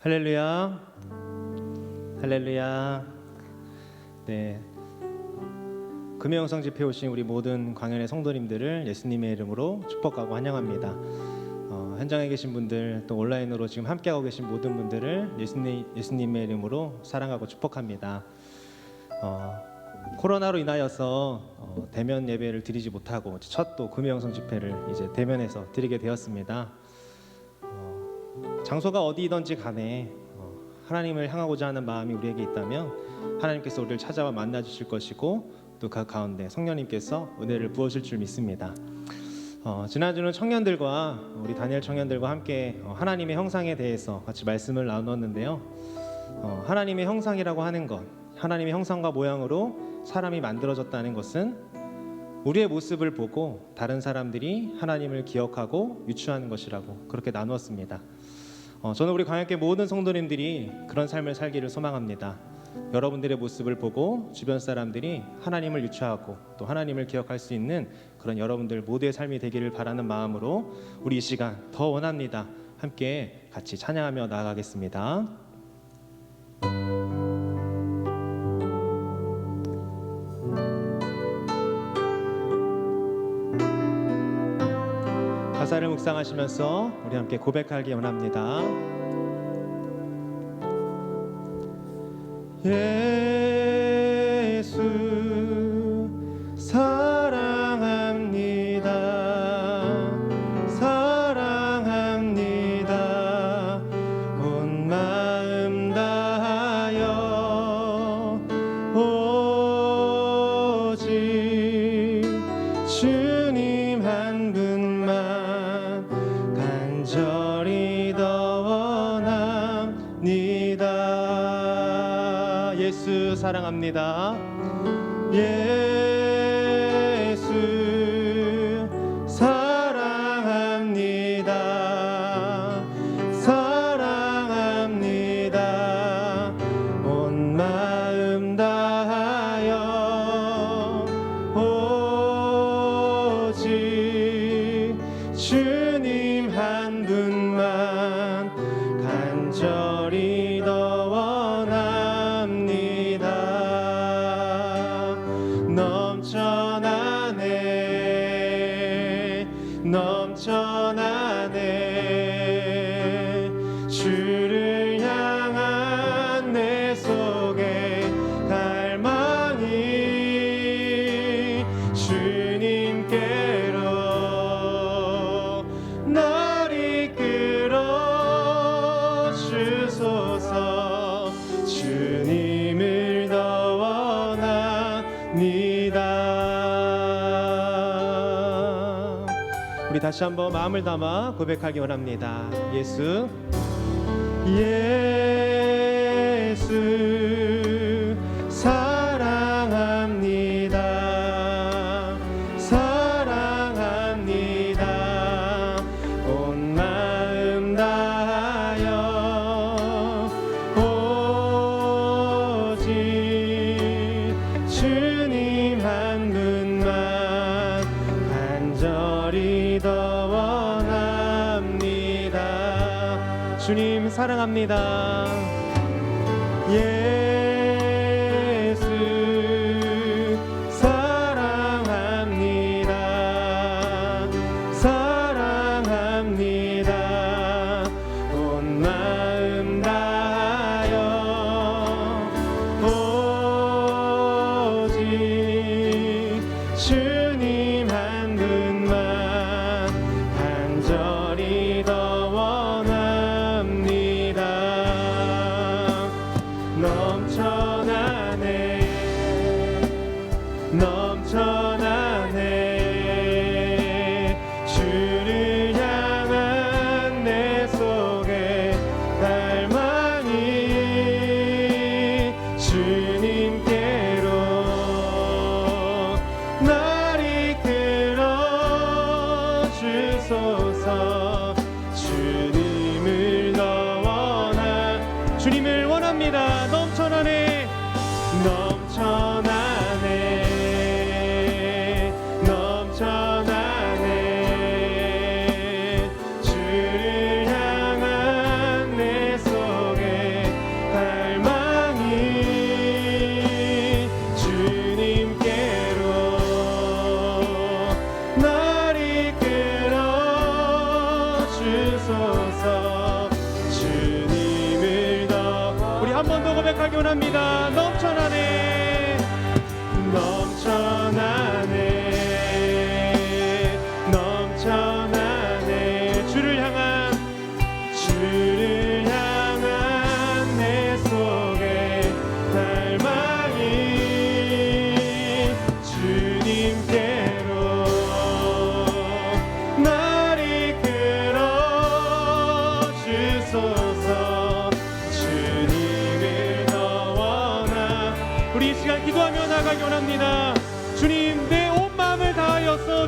할렐루야, 할렐루야. 네, 금요영성 집회 오신 우리 모든 광연의 성도님들을 예수님의 이름으로 축복하고 환영합니다. 현장에 계신 분들, 또 온라인으로 지금 함께하고 계신 모든 분들을 예수님의 이름으로 사랑하고 축복합니다. 코로나로 인하여서 대면 예배를 드리지 못하고 첫 또 금요영성 집회를 이제 대면에서 드리게 되었습니다. 장소가 어디든지 간에 하나님을 향하고자 하는 마음이 우리에게 있다면 하나님께서 우리를 찾아와 만나 주실 것이고 또 그 가운데 성령님께서 은혜를 부으실 줄 믿습니다. 지난주는 청년들과 우리 다니엘 청년들과 함께 하나님의 형상에 대해서 같이 말씀을 나누었는데요. 하나님의 형상이라고 하는 것, 하나님의 형상과 모양으로 사람이 만들어졌다는 것은 우리의 모습을 보고 다른 사람들이 하나님을 기억하고 유추하는 것이라고 그렇게 나누었습니다. 저는 우리 광역교회 모든 성도님들이 그런 삶을 살기를 소망합니다. 여러분들의 모습을 보고 주변 사람들이 하나님을 유추하고 또 하나님을 기억할 수 있는 그런 여러분들 모두의 삶이 되기를 바라는 마음으로 우리 이 시간 더 원합니다. 함께 같이 찬양하며 나아가겠습니다. 가사를 묵상하시면서 우리 함께 고백하기 원합니다. 예수 사랑합니다. 사랑합니다. 온 마음 다하여 오직 주님 한 분만 간절히 더 원합니다. 예수 사랑합니다. 예수 사랑합니다. 사랑합니다. 온 마음 다하여 오직 주님 한 분만 간절히 더 원합니다. 넘쳐나네 넘쳐나네 주를 향한 내 속에 갈망이 주님께로 날 이끌어 주소서. 주님을 더 원합니다. 우리 다시 한번 마음을 담아 고백하기 원합니다. 예수 예수 사랑합니다. 사랑합니다. 온 마음 다하여 오직 주님 한 분만 간절히 더 원합니다. 주님 사랑합니다. 예수 사랑합니다. 사랑합니다. 온 마음 다하여 오직 주님 한 분만 간절히 더 원합니다. 넘쳐나네 넘쳐나네 주를 향한 내 속에 갈망이 주님께로 날 이끌어 주소서. 주님을 더 주님을 원합니다. 넘쳐나네 넘쳐나네 넘쳐나네 주를 향한 내 속에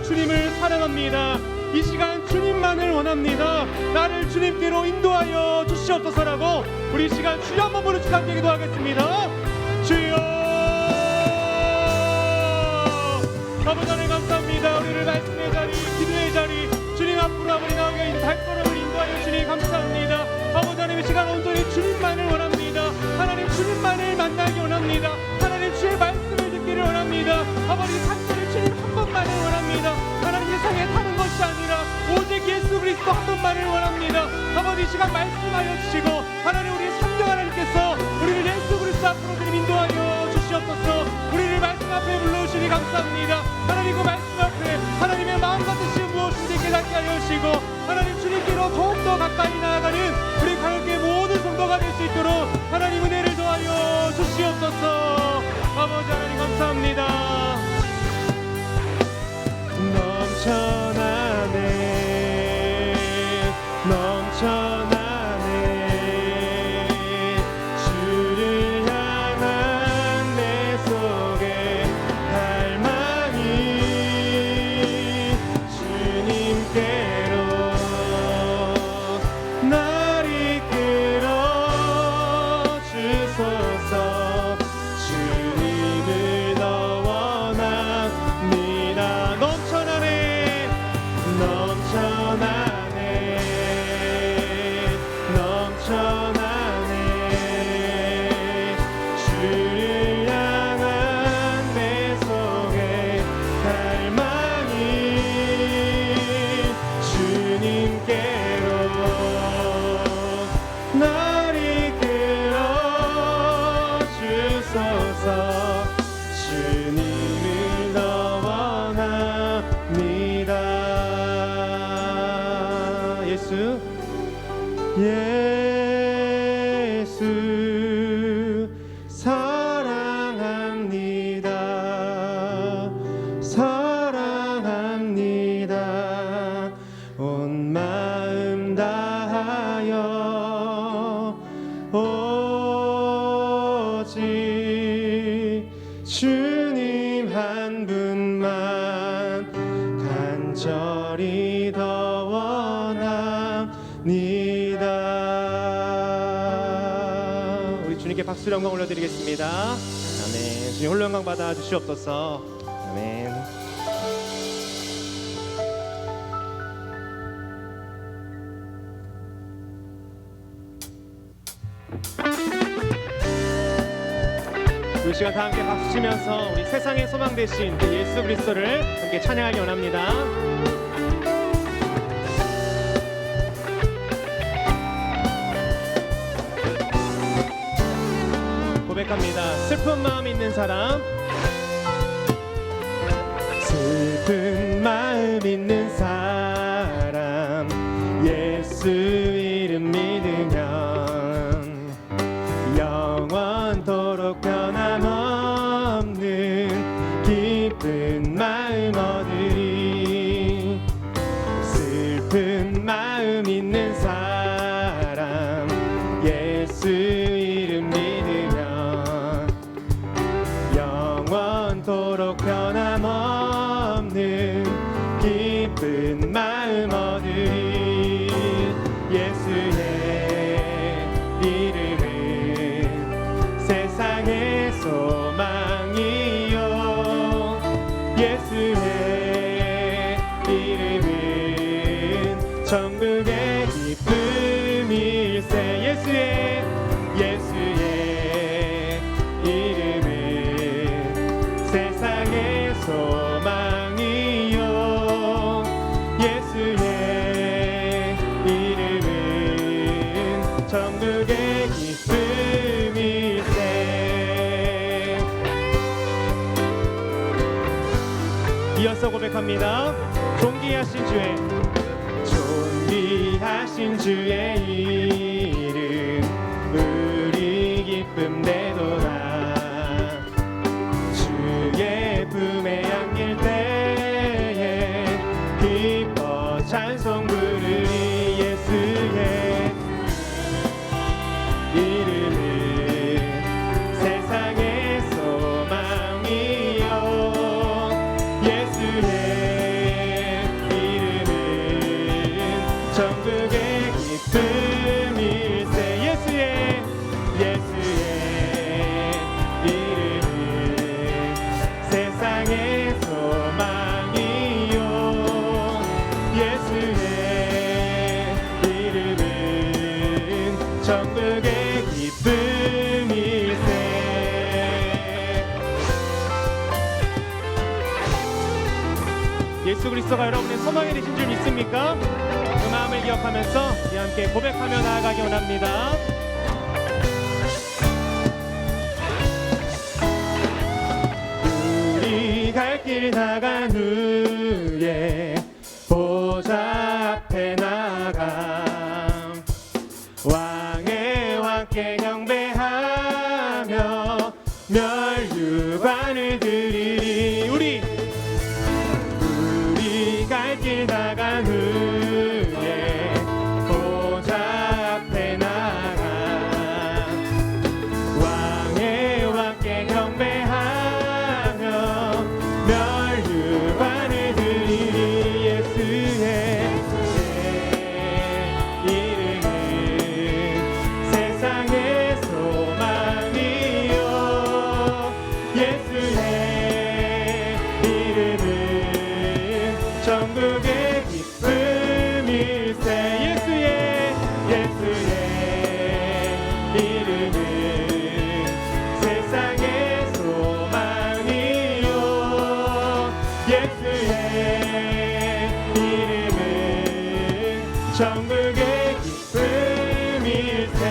주님을 사랑합니다. 이 시간 주님만을 원합니다. 나를 주님께로 인도하여 주시옵소서라고 우리 시간 주여 한번 부르짖고 함께 기도하겠습니다. 주여. 아버지 하나님 감사합니다. 우리를 말씀의 자리, 기도의 자리, 주님 앞으로 아버지 나오게 발걸음을 인도하여 주니 감사합니다. 아버지 하나님 이 시간 온전히 주님만을 원합니다. 하나님 주님만을 만나기 원합니다. 하나님 주의 말씀을 듣기를 원합니다. 아버지 산소를 주님 한 번만을 원합니다. 하나님 세상에 타는 것이 아니라 오직 예수 그리스도 한 번만을 원합니다. 아버지 이 시간 말씀하여 주시고 하나님 우리 성령 하나님께서 우리를 예수 그리스도 앞으로 주님 인도하여 주시옵소서. 우리를 말씀 앞에 불러주시니 감사합니다. 하나님 그 말씀 앞에 하나님의 마음과 뜻이 무엇인지 깨닫게 하여 주시고 하나님 주님께로 더욱더 가까이 나아가는 우리 가볍게 모든 성도가 될 수 있도록 하나님 은혜를 더하여 주시옵소서. 아버지 하나님 감사합니다. 넘쳐나네 넘쳐나네 주를 향한 내 속에 갈망이 주님께로 날 이끌어 주소서. 주님을 더 원합니다. 넘쳐나네 넘쳐나네 넘쳐나네 주를 향한 내 속에 갈망이 주님께로 날 이끌어 주소서. 주님을 더 원합니다. 예수 예수 사랑합니다. 사랑합니다. 온 마음 다하여 오직 주님 한 분만 간절히 더 원합니다. 우리 주님께 박수 영광 올려드리겠습니다. 아멘. 주님 홀로 영광 받아 주시옵소서. 아멘. 이 시간 다 함께 박수 치면서 우리 세상의 소망 되신 그 예수 그리스도를 함께 찬양하기 원합니다. 고백합니다. 슬픈 마음 있는 사람, 슬픈 마음 있는 사람, 예수 이름 믿으면 영원토록 변함없는 기쁜 마음 얻으리. 슬픈 마음 있는 사람, 예수 이름 믿으면 영원토록 변함없는 기쁜 마음 얻으리. 예수의 이름은 세상의 소망이요, 예수의 이름은 천국의 기쁨일세. 예수의 이름은 세상의 소망이요, 예수의 이름은 천국의 기쁨일세. 이어서 고백합니다. 존귀하신 주의 이름 우리 기쁨 되도다. 주의 품에 안길 때에 기뻐 찬송 부르리. 예수의 이름은 세상의 소망이요, 예수의 예수의 이름은 천국의 기쁨일세. 예수 그리스도가 여러분의 소망이 되신 줄 믿습니까? 그 마음을 기억하면서 우리 함께 고백하며 나아가기 원합니다. 우리 갈 길 나간 후에 보좌 앞에 나감 왕의 왕께 경배하며 멸류관을 드리리. 우리 갈 길 나간 후에 보좌 앞에 나가 왕의 왕께 경배하며 멸류관을 드리리. 예수의 이름은 세상의 소망이요 예수의 이름은 천국의 기쁨일세. 예수의 이름은 세상의 소망이요 예수의 이름은 천국의 기쁨일세.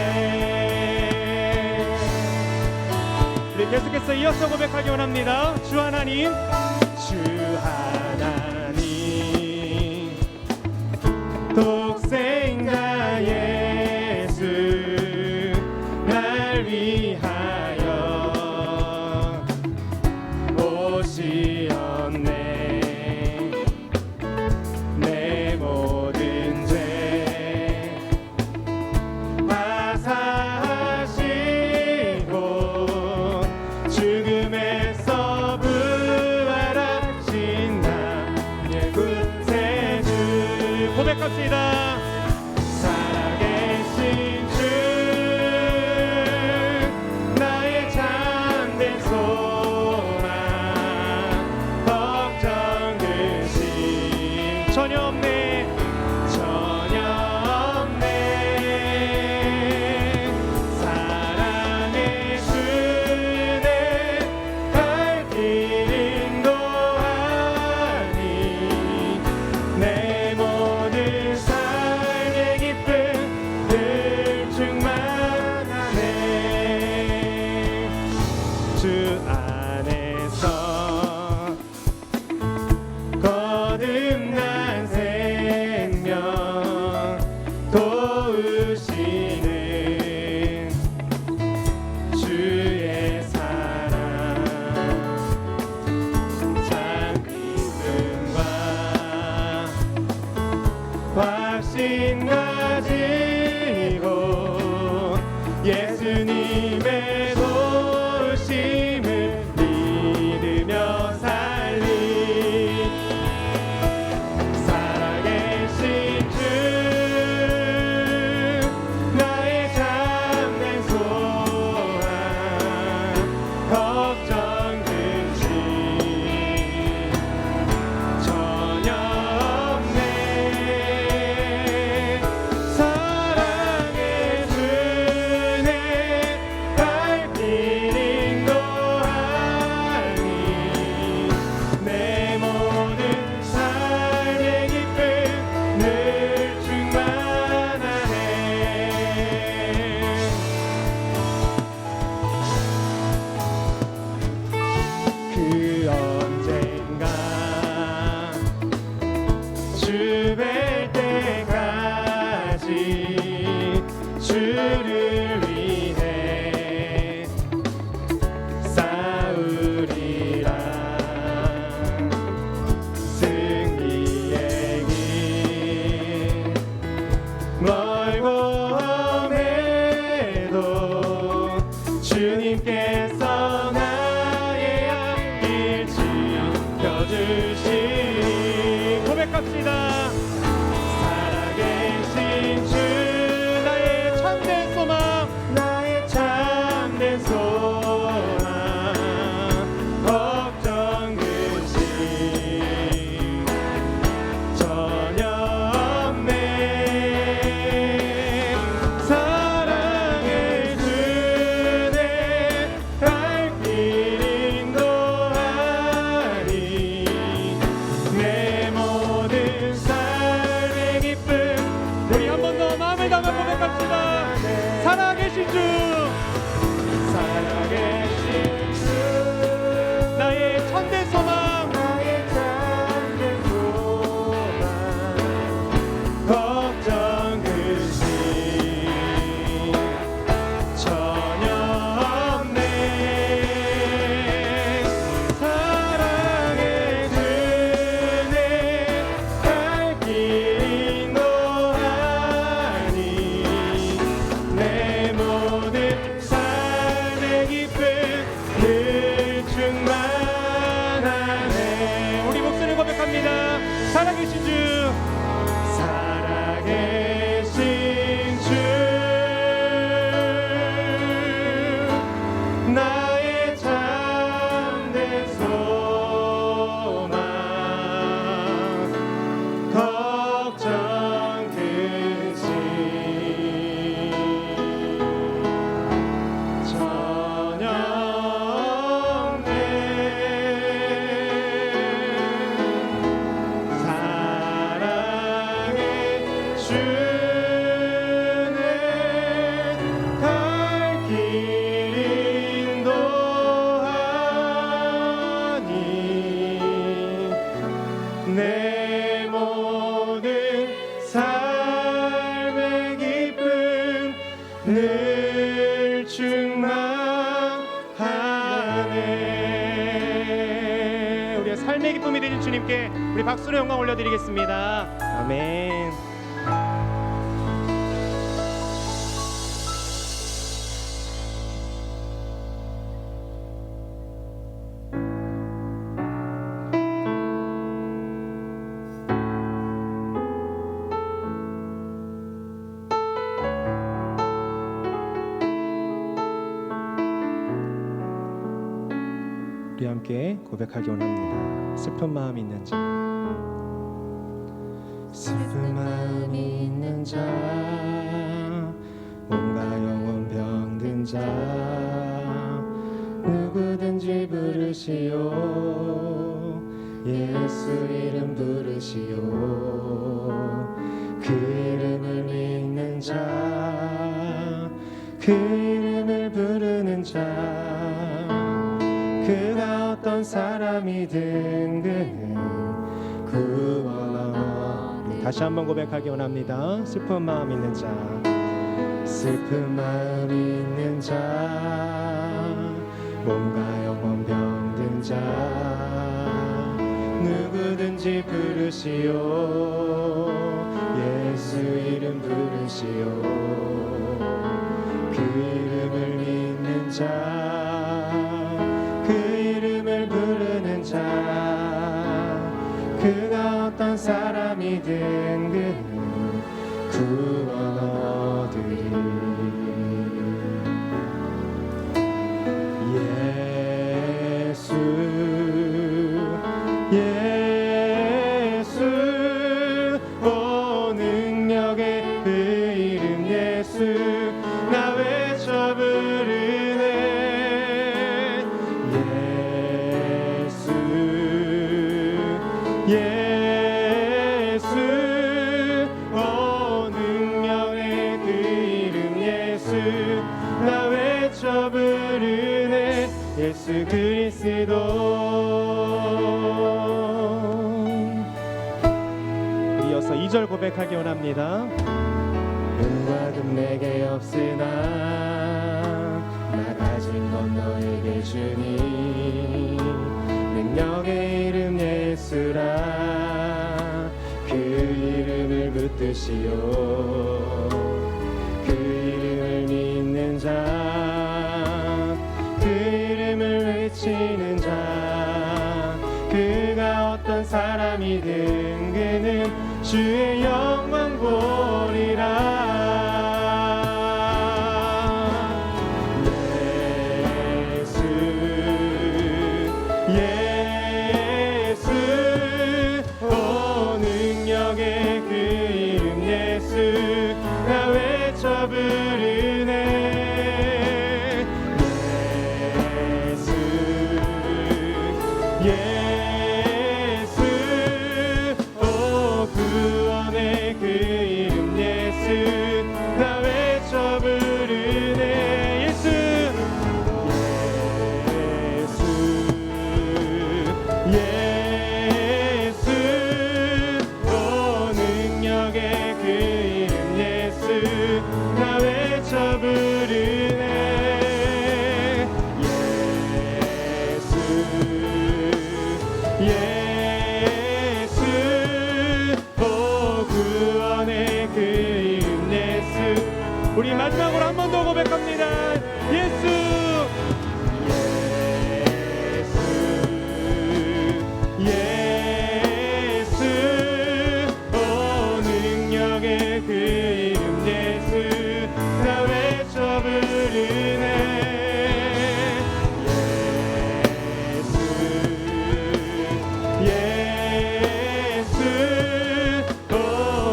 우리 계속해서 이어서 고백하기 원합니다. 주 하나님, 주 하나님 독생자 예수 날 위하여 오시었네. 내 모든 죄 화사하시고 죽음에서 부활하신 나의 구세주. 고백합시다. 살아계신 주 나의 참된 소망 걱정 근심 전혀 없네. 사랑의 주내 갈 길 인도하니 내 모든 삶의 기쁨 늘 충만하네. 주 안에서 거듭난 생명 도우시는 주의 사랑 참 믿음과 확신 가지고 예수님의 도우심을 믿으며 살리. 살아계신 주 나의 참된 소망 걱정 근심 전혀 없네. 사랑의 주내 갈 길 인도하니 내 모든 삶의 기쁨 늘 충만하네. 그 언젠가 주 뵐 때까지 주를 위해 싸우리라. 승리의 길 주는 갈 길 인도하니 내 모든 삶의 기쁨 늘 충만하네. 우리의 삶의 기쁨이 되신 주님께 우리 박수로 영광 올려드리겠습니다. 아멘. 우리 함께 고백하기 원합니다. 슬픈 마음이 있는 자, 슬픈 마음이 있는 자, 몸과 영혼 병든 자, 누구든지 부르시오. 예수 이름 부르시오. 그 이름을 믿는 자, 그 이름을 부르는 자, 그가 어떤 사람이든 그는 구원. 다시 한번 고백하기 원합니다. 슬픈 마음 있는 자, 슬픈 마음 있는 자, 몸과 영혼 병든 자, 누구든지 부르시오. 예수 이름 부르시오. 그 이름을 믿는 자, 그 이름을 부르는 자, 그가 어떤 사람이든 그는 구원 얻으리. 예수 예수 오 능력의 그 이름 예수 나 외쳐 부르네. 예수 오 능력의 그 이름 예수 나 외쳐 부르네. 예수 그리스도. 이어서 2절 고백하기 원합니다. 은과 금 내게 없으나 나 가진 건 너에게 주니 능력의 이름 예수라. 그 이름을 붙드시오. 그 이름을 믿는 자, 그 이름을 외치는 자, 그가 어떤 사람이든 그는 주의 영광 보리라. 우리 마지막으로 한 번 더 고백합니다. 예수 예수 오 능력의 그 이름 예수 나 외쳐 부르네. 예수 오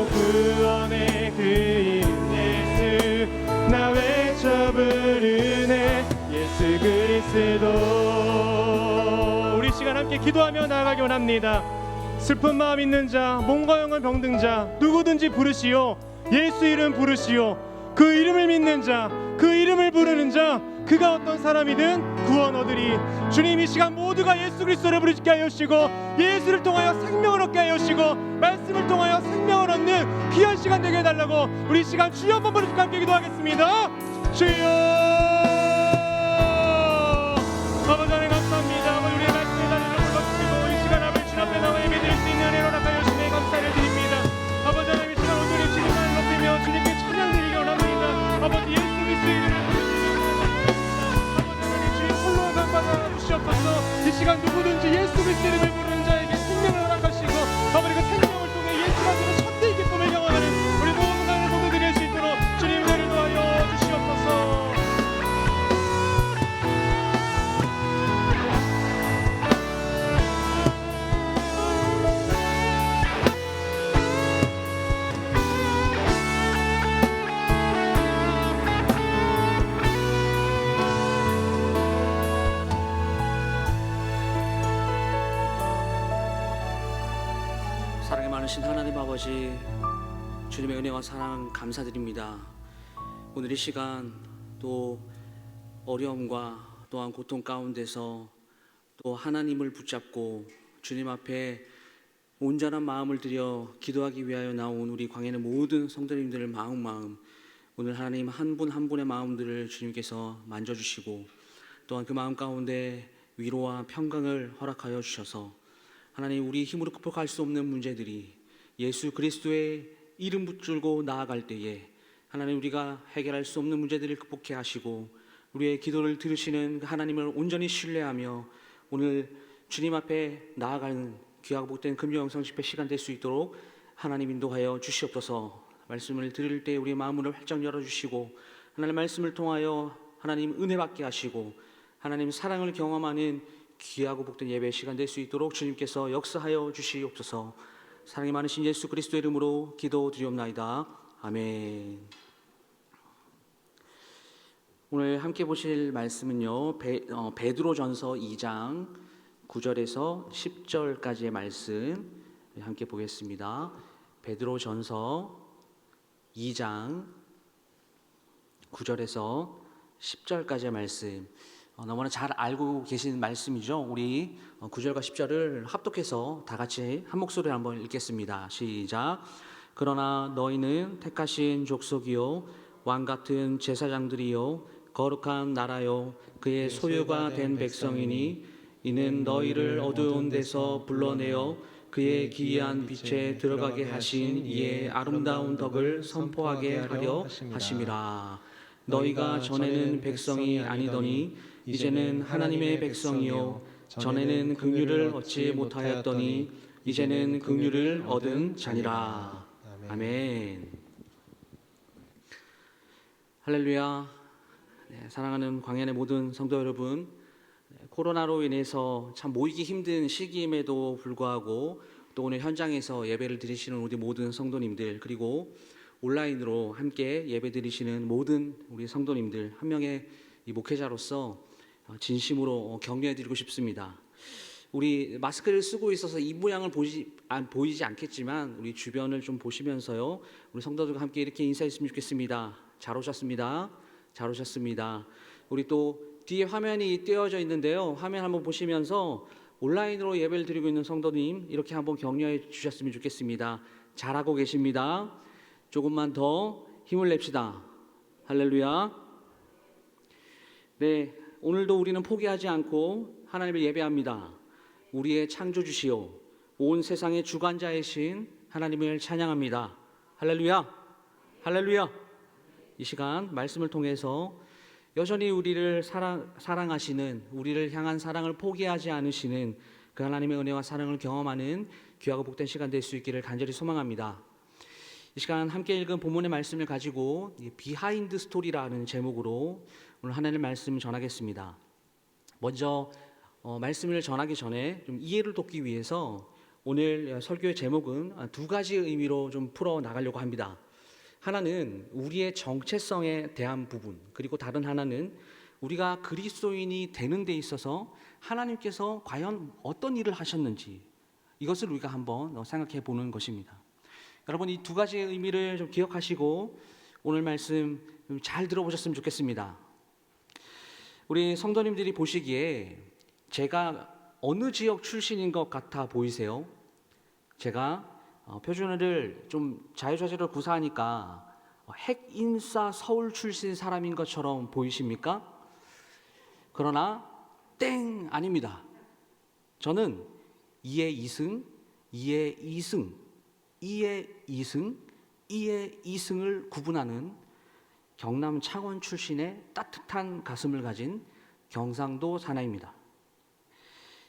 구원의 그 이름 예수 나 외쳐 부르네. 예수 그리스도. 우리 시간 함께 기도하며 나아가기 원합니다. 슬픈 마음 있는 자, 몸과 영혼 병든 자 누구든지 부르시오. 예수 이름 부르시오. 그 이름을 믿는 자, 그 이름을 부르는 자, 그가 어떤 사람이든 구원 얻으리. 주님, 이 시간 모두가 예수 그리스도를 부르게 하여 주시고, 예수를 통하여 생명을 얻게 하여 주시고, 말씀을 통하여 생명을 얻는 귀한 시간 되게 해달라고 우리 시간 주여 한번 부르시고 함께 기도하겠습니다. 주여. 아버지 하나님 감사합니다. 아버지 우리의 말씀을 다시 불러주시고 이 시간 아버지 주 앞에 나와 예배드릴 수 있는 은혜로 허락하여 주시니 감사를 드립니다. 아버지 하나님 이 시간 온전히 주님만 높이며 주님께 찬양 드리기 원합니다. 아버지 예수 그리스도의 이름을 아버지 하나님 주님 홀로 감받아 주시옵소서. 이 시간 누구든지 예수 그리스도의 이름을 부르는 자에게 생명을 허락하시고 아버지 그 생명을 통해 예수가 주는 천대의 기쁨을 경험하는 우리 모든 가운데 모두 드릴 수 있도록 주님 은혜를 더하여 주시옵소서. 사랑이 많으신 하나님 아버지, 주님의 은혜와 사랑 감사드립니다. 오늘 이 시간 또 어려움과 또한 고통 가운데서 또 하나님을 붙잡고 주님 앞에 온전한 마음을 들여 기도하기 위하여 나온 우리 광야의 모든 성도님들을 마음 오늘 하나님 한 분 한 분의 마음들을 주님께서 만져주시고 또한 그 마음 가운데 위로와 평강을 허락하여 주셔서 하나님 우리 힘으로 극복할 수 없는 문제들이 예수 그리스도의 이름 붙들고 나아갈 때에 하나님 우리가 해결할 수 없는 문제들을 극복해 하시고 우리의 기도를 들으시는 하나님을 온전히 신뢰하며 오늘 주님 앞에 나아가는 귀하고 복된 금요 영성 집회 시간 될 수 있도록 하나님 인도하여 주시옵소서. 말씀을 들을 때 우리의 마음을 활짝 열어주시고 하나님 말씀을 통하여 하나님 은혜 받게 하시고 하나님 사랑을 경험하는 귀하고 복된 예배 시간 될 수 있도록 주님께서 역사하여 주시옵소서. 사랑이 많으신 예수 그리스도의 이름으로 기도드리옵나이다. 아멘. 오늘 함께 보실 말씀은요 베드로전서 2장 9절에서 10절까지의 말씀 함께 보겠습니다. 베드로전서 2장 9절에서 10절까지의 말씀, 너무나 잘 알고 계신 말씀이죠. 우리 9절과 10절을 합독해서 다 같이 한 목소리로 한번 읽겠습니다. 시작. 그러나 너희는 택하신 족속이요 왕같은 제사장들이요 거룩한 나라요 그의 소유가 된 백성이니 이는 너희를 어두운 데서 불러내어 그의 기이한 빛에 들어가게 하신 이의 아름다운 덕을 선포하게 하려 하심이라. 너희가 전에는 백성이 아니더니 이제는 하나님의 백성이요 전에는 긍휼을 얻지 못하였더니 이제는 긍휼을 얻은 자니라. 아멘. 할렐루야. 사랑하는 광야의 모든 성도 여러분, 코로나로 인해서 참 모이기 힘든 시기임에도 불구하고 또 오늘 현장에서 예배를 드리시는 우리 모든 성도님들, 그리고 온라인으로 함께 예배 드리시는 모든 우리 성도님들, 한 명의 이 목회자로서 진심으로 격려해드리고 싶습니다. 우리 마스크를 쓰고 있어서 입 모양을 보이지 않겠지만 우리 주변을 좀 보시면서요, 우리 성도들과 함께 이렇게 인사했으면 좋겠습니다. 잘 오셨습니다. 잘 오셨습니다. 우리 또 뒤에 화면이 띄어져 있는데요, 화면 한번 보시면서 온라인으로 예배를 드리고 있는 성도님 이렇게 한번 격려해 주셨으면 좋겠습니다. 잘하고 계십니다. 조금만 더 힘을 냅시다. 할렐루야. 네, 오늘도 우리는 포기하지 않고 하나님을 예배합니다. 우리의 창조주시오 온 세상의 주관자이신 하나님을 찬양합니다. 할렐루야. 할렐루야. 이 시간 말씀을 통해서 여전히 우리를 사랑하시는, 우리를 향한 사랑을 포기하지 않으시는 그 하나님의 은혜와 사랑을 경험하는 귀하고 복된 시간 될 수 있기를 간절히 소망합니다. 이 시간 함께 읽은 본문의 말씀을 가지고 비하인드 스토리라는 제목으로 오늘 하나님의 말씀을 전하겠습니다. 먼저 말씀을 전하기 전에 좀 이해를 돕기 위해서 오늘 설교의 제목은 두 가지 의미로 좀 풀어 나가려고 합니다. 하나는 우리의 정체성에 대한 부분, 그리고 다른 하나는 우리가 그리스도인이 되는 데 있어서 하나님께서 과연 어떤 일을 하셨는지, 이것을 우리가 한번 생각해 보는 것입니다. 여러분, 이 두 가지의 의미를 좀 기억하시고 오늘 말씀 좀 잘 들어보셨으면 좋겠습니다. 우리 성도님들이 보시기에 제가 어느 지역 출신인 것 같아 보이세요? 제가 표준어를 좀 자유자재로 구사하니까 핵인싸 서울 출신 사람인 것처럼 보이십니까? 그러나 땡! 아닙니다. 저는 이의 이승, 이의 이승, 이의 이승, 이의 이승을 구분하는 경남 창원 출신의 따뜻한 가슴을 가진 경상도 사나이입니다.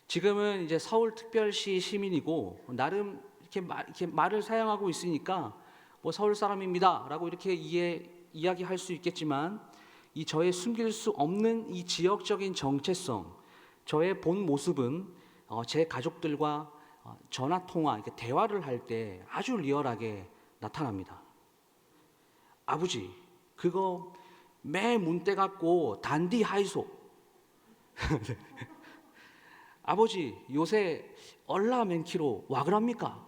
지금은 이제 서울특별시 시민이고 나름 이렇게 말을 사용하고 있으니까 뭐 서울 사람입니다라고 이렇게 이야기할 수 있겠지만 이 저의 숨길 수 없는 이 지역적인 정체성, 저의 본 모습은 제 가족들과 전화 통화, 이렇게 대화를 할 때 아주 리얼하게 나타납니다. 아버지, 그거 매 문대 갖고 단디 하이소. 아버지, 요새 얼라 맨키로 와 그럽니까?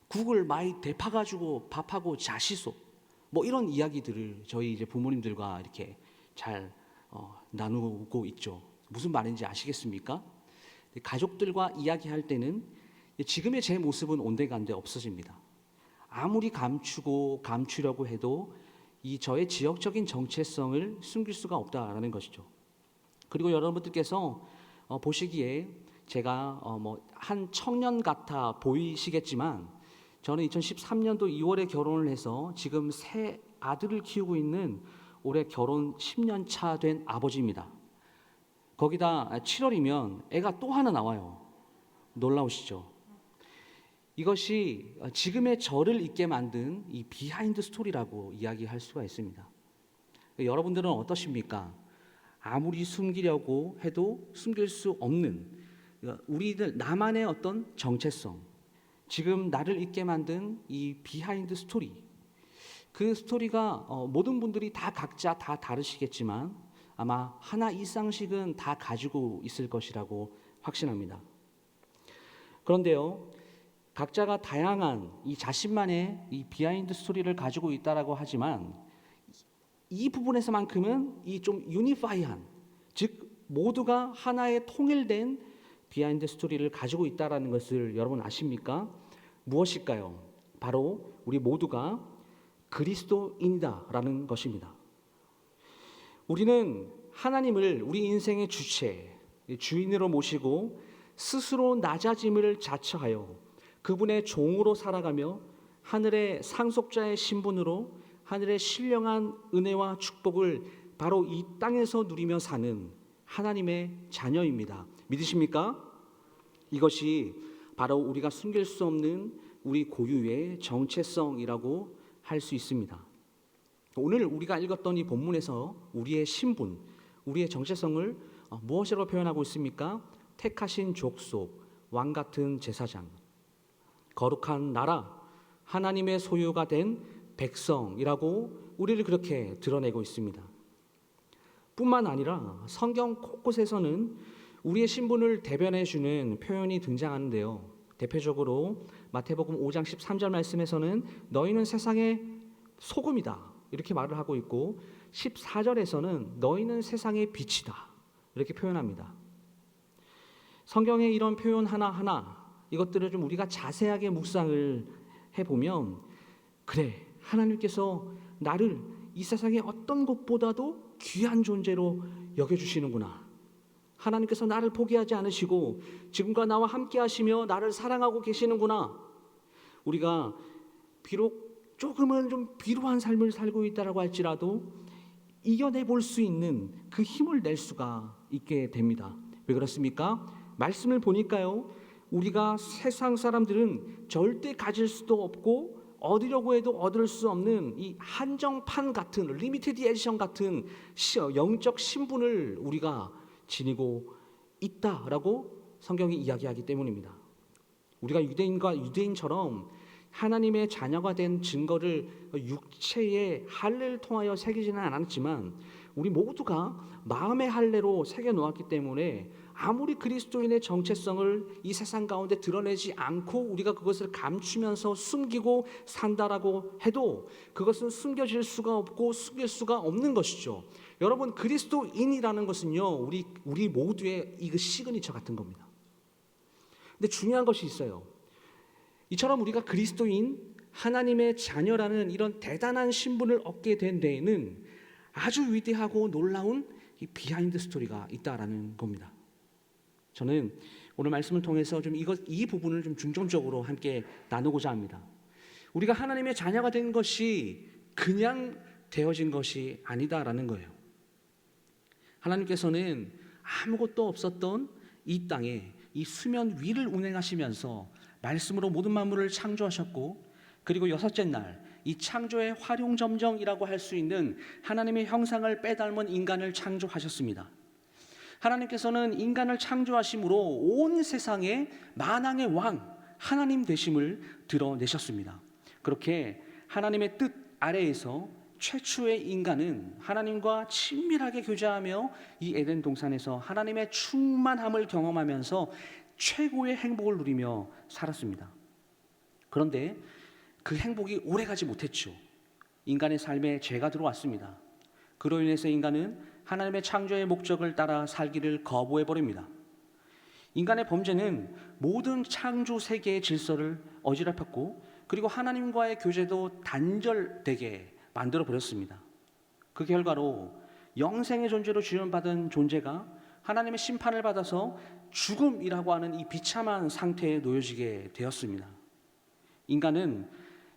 국을 많이 대파가지고 밥하고 자시소. 뭐 이런 이야기들을 저희 이제 부모님들과 이렇게 잘 나누고 있죠. 무슨 말인지 아시겠습니까? 가족들과 이야기할 때는 지금의 제 모습은 온데간데 없어집니다. 아무리 감추려고 해도 이 저의 지역적인 정체성을 숨길 수가 없다라는 것이죠. 그리고 여러분들께서 보시기에 제가 한 청년 같아 보이시겠지만 저는 2013년도 2월에 결혼을 해서 지금 새 아들을 키우고 있는 올해 결혼 10년 차 된 아버지입니다. 거기다 7월이면 애가 또 하나 나와요. 놀라우시죠? 이것이 지금의 저를 있게 만든 이 비하인드 스토리라고 이야기할 수가 있습니다. 여러분들은 어떠십니까? 아무리 숨기려고 해도 숨길 수 없는 우리들 나만의 어떤 정체성, 지금 나를 있게 만든 이 비하인드 스토리, 그 스토리가 모든 분들이 다 각자 다 다르시겠지만 아마 하나 이상씩은 다 가지고 있을 것이라고 확신합니다. 그런데요, 각자가 다양한 이 자신만의 이 비하인드 스토리를 가지고 있다라고 하지만 이 부분에서만큼은 이 좀 유니파이한, 즉 모두가 하나의 통일된 비하인드 스토리를 가지고 있다라는 것을 여러분 아십니까? 무엇일까요? 바로 우리 모두가 그리스도인이다라는 것입니다. 우리는 하나님을 우리 인생의 주체, 주인으로 모시고 스스로 낮아짐을 자처하여 그분의 종으로 살아가며 하늘의 상속자의 신분으로 하늘의 신령한 은혜와 축복을 바로 이 땅에서 누리며 사는 하나님의 자녀입니다. 믿으십니까? 이것이 바로 우리가 숨길 수 없는 우리 고유의 정체성이라고 할 수 있습니다. 오늘 우리가 읽었던 이 본문에서 우리의 신분, 우리의 정체성을 무엇이라고 표현하고 있습니까? 택하신 족속, 왕 같은 제사장, 거룩한 나라, 하나님의 소유가 된 백성이라고 우리를 그렇게 드러내고 있습니다. 뿐만 아니라 성경 곳곳에서는 우리의 신분을 대변해주는 표현이 등장하는데요. 대표적으로 마태복음 5장 13절 말씀에서는 너희는 세상의 소금이다 이렇게 말을 하고 있고 14절에서는 너희는 세상의 빛이다 이렇게 표현합니다. 성경의 이런 표현 하나하나 이것들을 좀 우리가 자세하게 묵상을 해보면 그래, 하나님께서 나를 이 세상의 어떤 것보다도 귀한 존재로 여겨주시는구나. 하나님께서 나를 포기하지 않으시고 지금과 나와 함께 하시며 나를 사랑하고 계시는구나. 우리가 비록 조금은 좀 비루한 삶을 살고 있다라고 할지라도 이겨내 볼 수 있는 그 힘을 낼 수가 있게 됩니다. 왜 그렇습니까? 말씀을 보니까요, 우리가 세상 사람들은 절대 가질 수도 없고 얻으려고 해도 얻을 수 없는 이 한정판 같은 리미티드 에디션 같은 영적 신분을 우리가 지니고 있다라고 성경이 이야기하기 때문입니다. 우리가 유대인처럼 하나님의 자녀가 된 증거를 육체의 할례를 통하여 새기지는 않았지만 우리 모두가 마음의 할례로 새겨 놓았기 때문에 아무리 그리스도인의 정체성을 이 세상 가운데 드러내지 않고 우리가 그것을 감추면서 숨기고 산다라고 해도 그것은 숨겨질 수가 없고 숨길 수가 없는 것이죠. 여러분, 그리스도인이라는 것은요, 우리 모두의 이 시그니처 같은 겁니다. 근데 중요한 것이 있어요. 이처럼 우리가 그리스도인, 하나님의 자녀라는 이런 대단한 신분을 얻게 된 데에는 아주 위대하고 놀라운 이 비하인드 스토리가 있다라는 겁니다. 저는 오늘 말씀을 통해서 좀 이 부분을 좀 중점적으로 함께 나누고자 합니다. 우리가 하나님의 자녀가 된 것이 그냥 되어진 것이 아니다라는 거예요. 하나님께서는 아무것도 없었던 이 땅에 이 수면 위를 운행하시면서 말씀으로 모든 만물을 창조하셨고, 그리고 여섯째 날 이 창조의 활용점정이라고 할 수 있는 하나님의 형상을 빼닮은 인간을 창조하셨습니다. 하나님께서는 인간을 창조하심으로 온 세상의 만왕의 왕 하나님 되심을 드러내셨습니다. 그렇게 하나님의 뜻 아래에서 최초의 인간은 하나님과 친밀하게 교제하며 이 에덴 동산에서 하나님의 충만함을 경험하면서 최고의 행복을 누리며 살았습니다. 그런데 그 행복이 오래가지 못했죠. 인간의 삶에 죄가 들어왔습니다. 그로 인해서 인간은 하나님의 창조의 목적을 따라 살기를 거부해버립니다. 인간의 범죄는 모든 창조 세계의 질서를 어지럽혔고, 그리고 하나님과의 교제도 단절되게 만들어버렸습니다. 그 결과로 영생의 존재로 지원받은 존재가 하나님의 심판을 받아서 죽음이라고 하는 이 비참한 상태에 놓여지게 되었습니다. 인간은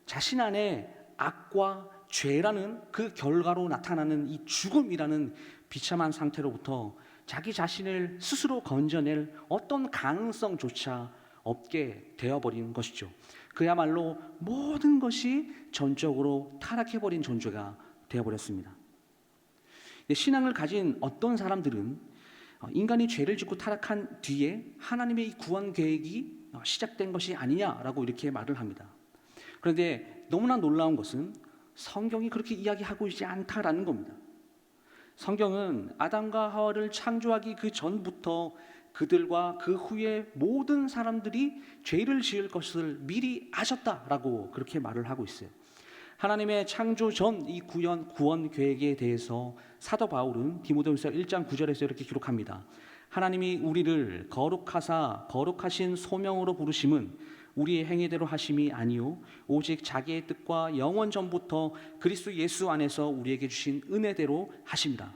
자신 안에 악과 죄라는 그 결과로 나타나는 이 죽음이라는 비참한 상태로부터 자기 자신을 스스로 건져낼 어떤 가능성조차 없게 되어버린 것이죠. 그야말로 모든 것이 전적으로 타락해버린 존재가 되어버렸습니다. 신앙을 가진 어떤 사람들은 인간이 죄를 짓고 타락한 뒤에 하나님의 이 구원 계획이 시작된 것이 아니냐라고 이렇게 말을 합니다. 그런데 너무나 놀라운 것은 성경이 그렇게 이야기하고 있지 않다라는 겁니다. 성경은 아담과 하와를 창조하기 그 전부터 그들과 그 후에 모든 사람들이 죄를 지을 것을 미리 아셨다라고 그렇게 말을 하고 있어요. 하나님의 창조 전 이 구원 계획에 대해서 사도 바울은 디모데후서 1장 9절에서 이렇게 기록합니다. 하나님이 우리를 거룩하사 거룩하신 소명으로 부르심은 우리의 행위대로 하심이 아니요 오직 자기의 뜻과 영원 전부터 그리스도 예수 안에서 우리에게 주신 은혜대로 하십니다.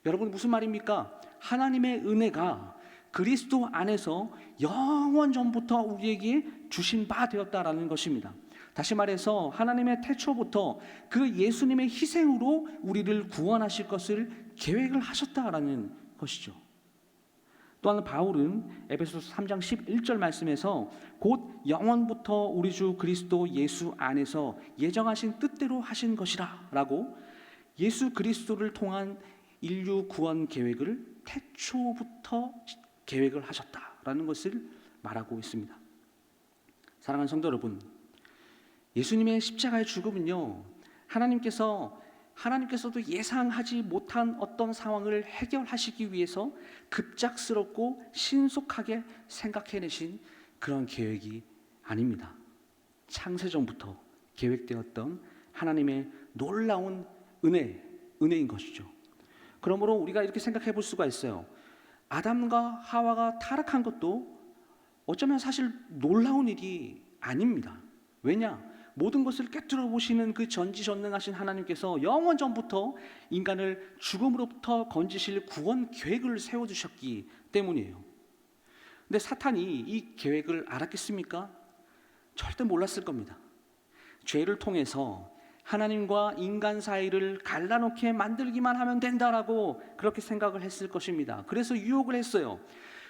여러분, 무슨 말입니까? 하나님의 은혜가 그리스도 안에서 영원 전부터 우리에게 주신 바 되었다라는 것입니다. 다시 말해서 하나님의 태초부터 그 예수님의 희생으로 우리를 구원하실 것을 계획을 하셨다라는 것이죠. 또한 바울은 에베소서 3장 11절 말씀에서 곧 영원부터 우리 주 그리스도 예수 안에서 예정하신 뜻대로 하신 것이라 라고 예수 그리스도를 통한 인류 구원 계획을 태초부터 계획을 하셨다라는 것을 말하고 있습니다. 사랑하는 성도 여러분, 예수님의 십자가의 죽음은요, 하나님께서도 예상하지 못한 어떤 상황을 해결하시기 위해서 급작스럽고 신속하게 생각해내신 그런 계획이 아닙니다. 창세전부터 계획되었던 하나님의 놀라운 은혜인 것이죠. 그러므로 우리가 이렇게 생각해 볼 수가 있어요. 아담과 하와가 타락한 것도 어쩌면 사실 놀라운 일이 아닙니다. 왜냐? 모든 것을 꿰뚫어 보시는 그 전지전능하신 하나님께서 영원 전부터 인간을 죽음으로부터 건지실 구원 계획을 세워두셨기 때문이에요. 근데 사탄이 이 계획을 알았겠습니까? 절대 몰랐을 겁니다. 죄를 통해서 하나님과 인간 사이를 갈라놓게 만들기만 하면 된다라고 그렇게 생각을 했을 것입니다. 그래서 유혹을 했어요.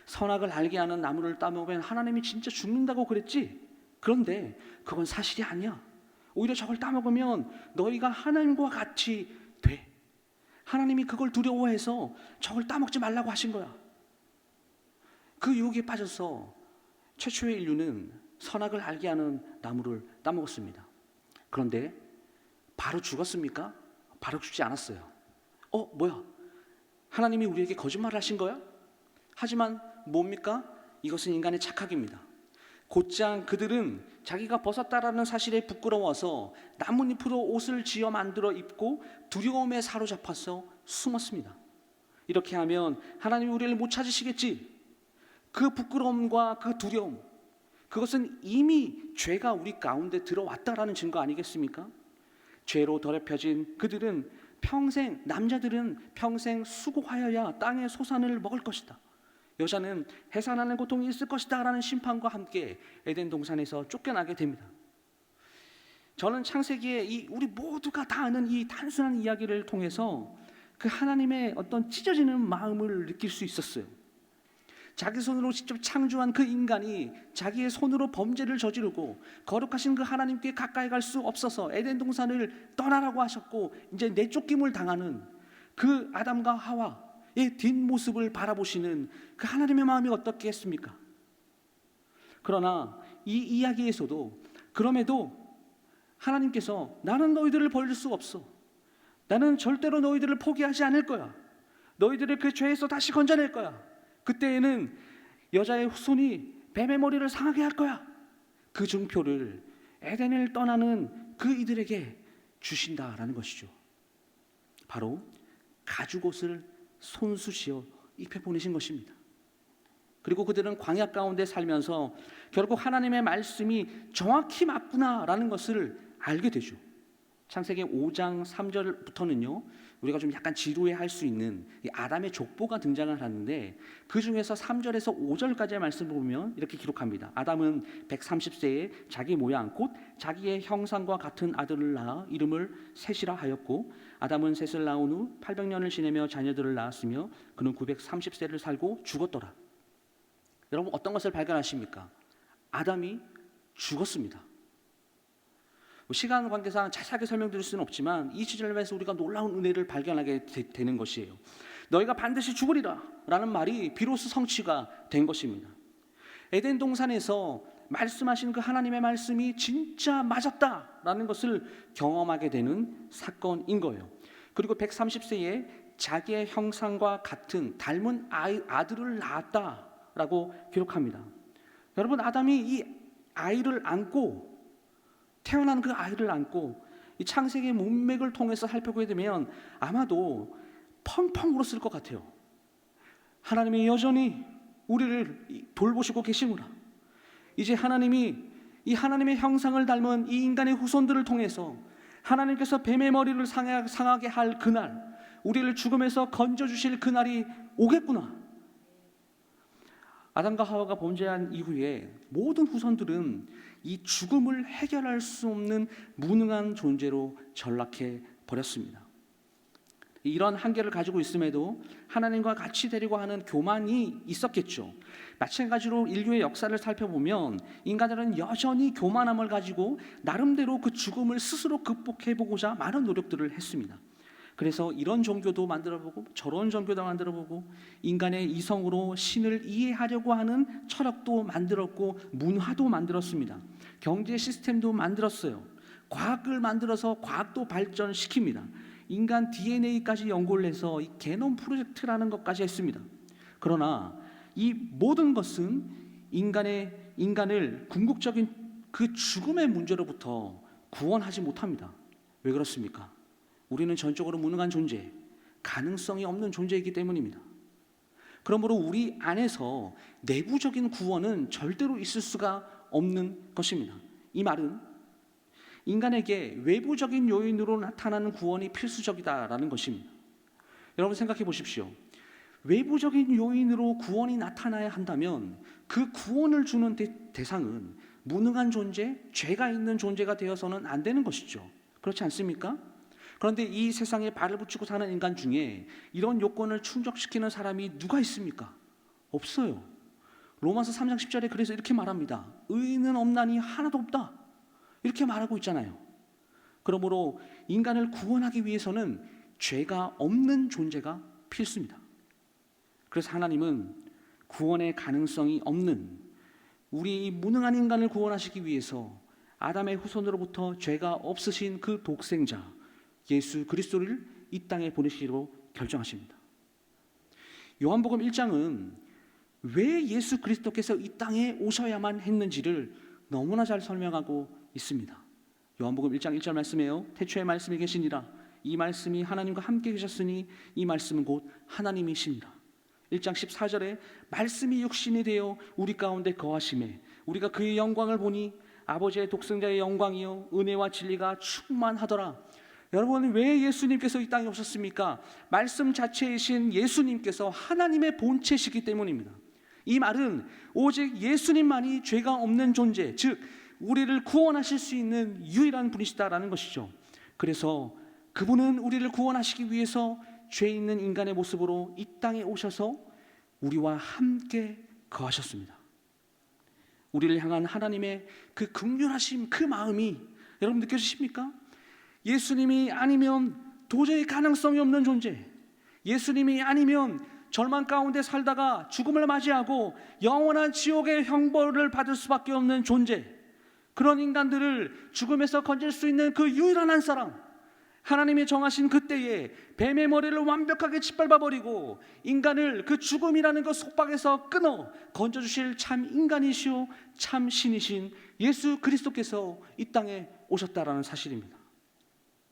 선악을 알게 하는 나무를 따먹으면 하나님이 진짜 죽는다고 그랬지? 그런데 그건 사실이 아니야. 오히려 저걸 따먹으면 너희가 하나님과 같이 돼. 하나님이 그걸 두려워해서 저걸 따먹지 말라고 하신 거야. 그 유혹에 빠져서 최초의 인류는 선악을 알게 하는 나무를 따먹었습니다. 그런데 바로 죽었습니까? 바로 죽지 않았어요. 뭐야? 하나님이 우리에게 거짓말을 하신 거야? 하지만 뭡니까? 이것은 인간의 착각입니다. 곧장 그들은 자기가 벗었다라는 사실에 부끄러워서 나뭇잎으로 옷을 지어 만들어 입고 두려움에 사로잡혀서 숨었습니다. 이렇게 하면 하나님이 우리를 못 찾으시겠지. 그 부끄러움과 그 두려움, 그것은 이미 죄가 우리 가운데 들어왔다라는 증거 아니겠습니까? 죄로 더럽혀진 그들은 남자들은 평생 수고하여야 땅의 소산을 먹을 것이다. 여자는 해산하는 고통이 있을 것이다 라는 심판과 함께 에덴 동산에서 쫓겨나게 됩니다. 저는 창세기에 우리 모두가 다 아는 이 단순한 이야기를 통해서 그 하나님의 어떤 찢어지는 마음을 느낄 수 있었어요. 자기 손으로 직접 창조한 그 인간이 자기의 손으로 범죄를 저지르고 거룩하신 그 하나님께 가까이 갈 수 없어서 에덴 동산을 떠나라고 하셨고 이제 내쫓김을 당하는 그 아담과 하와의 뒷모습을 바라보시는 그 하나님의 마음이 어떻겠습니까? 그러나 이 이야기에서도 그럼에도 하나님께서 나는 너희들을 버릴 수 없어. 나는 절대로 너희들을 포기하지 않을 거야. 너희들을 그 죄에서 다시 건져낼 거야. 그때에는 여자의 손이 뱀의 머리를 상하게 할 거야. 그 증표를 에덴을 떠나는 그 이들에게 주신다라는 것이죠. 바로 가죽옷을 손수시어 입혀보내신 것입니다. 그리고 그들은 광야 가운데 살면서 결국 하나님의 말씀이 정확히 맞구나라는 것을 알게 되죠. 창세기 5장 3절부터는요 우리가 좀 약간 지루해할 수 있는 이 아담의 족보가 등장을 하는데, 그 중에서 3절에서 5절까지의 말씀을 보면 이렇게 기록합니다. 아담은 130세에 자기 모양 곧 자기의 형상과 같은 아들을 낳아 이름을 셋이라 하였고, 아담은 셋을 낳은 후 800년을 지내며 자녀들을 낳았으며 그는 930세를 살고 죽었더라. 여러분 어떤 것을 발견하십니까? 아담이 죽었습니다. 시간 관계상 자세하게 설명드릴 수는 없지만 이 시절에서 우리가 놀라운 은혜를 발견하게 되는 것이에요. 너희가 반드시 죽으리라 라는 말이 비로소 성취가 된 것입니다. 에덴 동산에서 말씀하신 그 하나님의 말씀이 진짜 맞았다라는 것을 경험하게 되는 사건인 거예요. 그리고 130세에 자기의 형상과 같은 닮은 아들을 낳았다라고 기록합니다. 여러분 아담이 이 아이를 안고 태어난 그 아이를 안고 이 창세기의 문맥을 통해서 살펴보게 되면 아마도 펑펑 울었을 것 같아요. 하나님이 여전히 우리를 돌보시고 계시구나. 이제 하나님이 이 하나님의 형상을 닮은 이 인간의 후손들을 통해서 하나님께서 뱀의 머리를 상하게 할 그날, 우리를 죽음에서 건져주실 그날이 오겠구나. 아담과 하와가 범죄한 이후에 모든 후손들은 이 죽음을 해결할 수 없는 무능한 존재로 전락해 버렸습니다. 이런 한계를 가지고 있음에도 하나님과 같이 되려고 하는 교만이 있었겠죠. 마찬가지로 인류의 역사를 살펴보면 인간들은 여전히 교만함을 가지고 나름대로 그 죽음을 스스로 극복해보고자 많은 노력들을 했습니다. 그래서 이런 종교도 만들어보고 저런 종교도 만들어보고 인간의 이성으로 신을 이해하려고 하는 철학도 만들었고 문화도 만들었습니다. 경제 시스템도 만들었어요. 과학을 만들어서 과학도 발전시킵니다. 인간 DNA까지 연구를 해서 이 게놈 프로젝트라는 것까지 했습니다. 그러나 이 모든 것은 인간을 궁극적인 그 죽음의 문제로부터 구원하지 못합니다. 왜 그렇습니까? 우리는 전적으로 무능한 존재, 가능성이 없는 존재이기 때문입니다. 그러므로 우리 안에서 내부적인 구원은 절대로 있을 수가 없는 것입니다. 이 말은 인간에게 외부적인 요인으로 나타나는 구원이 필수적이다라는 것입니다. 여러분 생각해 보십시오. 외부적인 요인으로 구원이 나타나야 한다면 그 구원을 주는 대상은 무능한 존재, 죄가 있는 존재가 되어서는 안 되는 것이죠. 그렇지 않습니까? 그런데 이 세상에 발을 붙이고 사는 인간 중에 이런 요건을 충족시키는 사람이 누가 있습니까? 없어요. 로마서 3장 10절에 그래서 이렇게 말합니다. 의인은 없나니 하나도 없다. 이렇게 말하고 있잖아요. 그러므로 인간을 구원하기 위해서는 죄가 없는 존재가 필수입니다. 그래서 하나님은 구원의 가능성이 없는 우리 무능한 인간을 구원하시기 위해서 아담의 후손으로부터 죄가 없으신 그 독생자 예수 그리스도를 이 땅에 보내시기로 결정하십니다. 요한복음 1장은 왜 예수 그리스도께서 이 땅에 오셔야만 했는지를 너무나 잘 설명하고 있습니다. 요한복음 1장 1절 말씀이에요. 태초에 말씀이 계시니라. 이 말씀이 하나님과 함께 계셨으니 이 말씀은 곧 하나님이시니라. 1장 14절에 말씀이 육신이 되어 우리 가운데 거하심에 우리가 그의 영광을 보니 아버지의 독생자의 영광이요 은혜와 진리가 충만하더라. 여러분, 왜 예수님께서 이 땅에 오셨습니까? 말씀 자체이신 예수님께서 하나님의 본체시기 때문입니다. 이 말은 오직 예수님만이 죄가 없는 존재, 즉 우리를 구원하실 수 있는 유일한 분이시다라는 것이죠. 그래서 그분은 우리를 구원하시기 위해서 죄 있는 인간의 모습으로 이 땅에 오셔서 우리와 함께 거하셨습니다. 우리를 향한 하나님의 그 긍휼하심, 그 마음이 여러분 느껴지십니까? 예수님이 아니면 도저히 가능성이 없는 존재, 예수님이 아니면 절망 가운데 살다가 죽음을 맞이하고 영원한 지옥의 형벌을 받을 수밖에 없는 존재, 그런 인간들을 죽음에서 건질 수 있는 그 유일한 한 사람, 하나님이 정하신 그때에 뱀의 머리를 완벽하게 짓밟아버리고 인간을 그 죽음이라는 그 속박에서 끊어 건져주실 참 인간이시오 참 신이신 예수 그리스도께서 이 땅에 오셨다라는 사실입니다.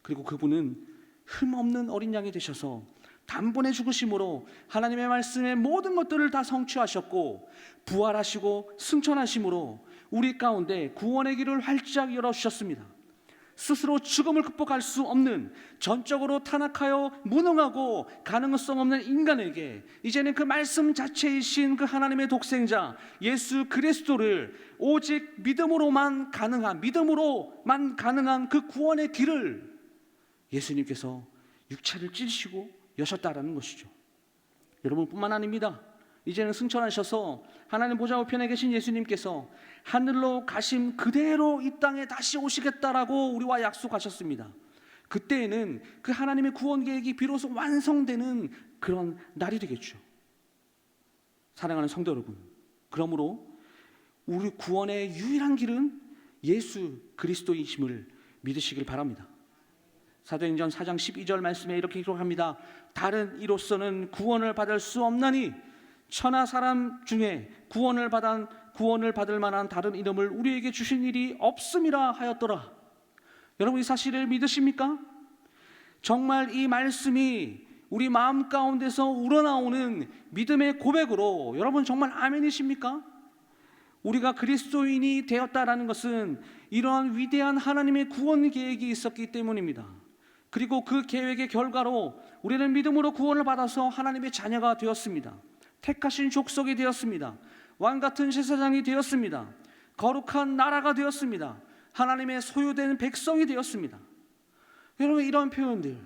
그리고 그분은 흠없는 어린 양이 되셔서 단번에 죽으심으로 하나님의 말씀의 모든 것들을 다 성취하셨고, 부활하시고 승천하심으로 우리 가운데 구원의 길을 활짝 열어주셨습니다. 스스로 죽음을 극복할 수 없는, 전적으로 타락하여 무능하고 가능성 없는 인간에게 이제는 그 말씀 자체이신 그 하나님의 독생자 예수 그리스도를 오직 믿음으로만 가능한 그 구원의 길을 예수님께서 육체를 찢으시고 여셨다라는 것이죠. 여러분뿐만 아닙니다. 이제는 승천하셔서 하나님 보좌 우편에 계신 예수님께서 하늘로 가심 그대로 이 땅에 다시 오시겠다라고 우리와 약속하셨습니다. 그때에는 그 하나님의 구원 계획이 비로소 완성되는 그런 날이 되겠죠. 사랑하는 성도 여러분, 그러므로 우리 구원의 유일한 길은 예수 그리스도이심을 믿으시길 바랍니다. 사도행전 4장 12절 말씀에 이렇게 기록합니다. 다른 이로서는 구원을 받을 수 없나니 천하 사람 중에 구원을 받을 만한 다른 이름을 우리에게 주신 일이 없음이라 하였더라. 여러분, 이 사실을 믿으십니까? 정말 이 말씀이 우리 마음 가운데서 우러나오는 믿음의 고백으로 여러분 정말 아멘이십니까? 우리가 그리스도인이 되었다라는 것은 이러한 위대한 하나님의 구원 계획이 있었기 때문입니다. 그리고 그 계획의 결과로 우리는 믿음으로 구원을 받아서 하나님의 자녀가 되었습니다. 택하신 족속이 되었습니다. 왕같은 제사장이 되었습니다. 거룩한 나라가 되었습니다. 하나님의 소유된 백성이 되었습니다. 여러분, 이런 표현들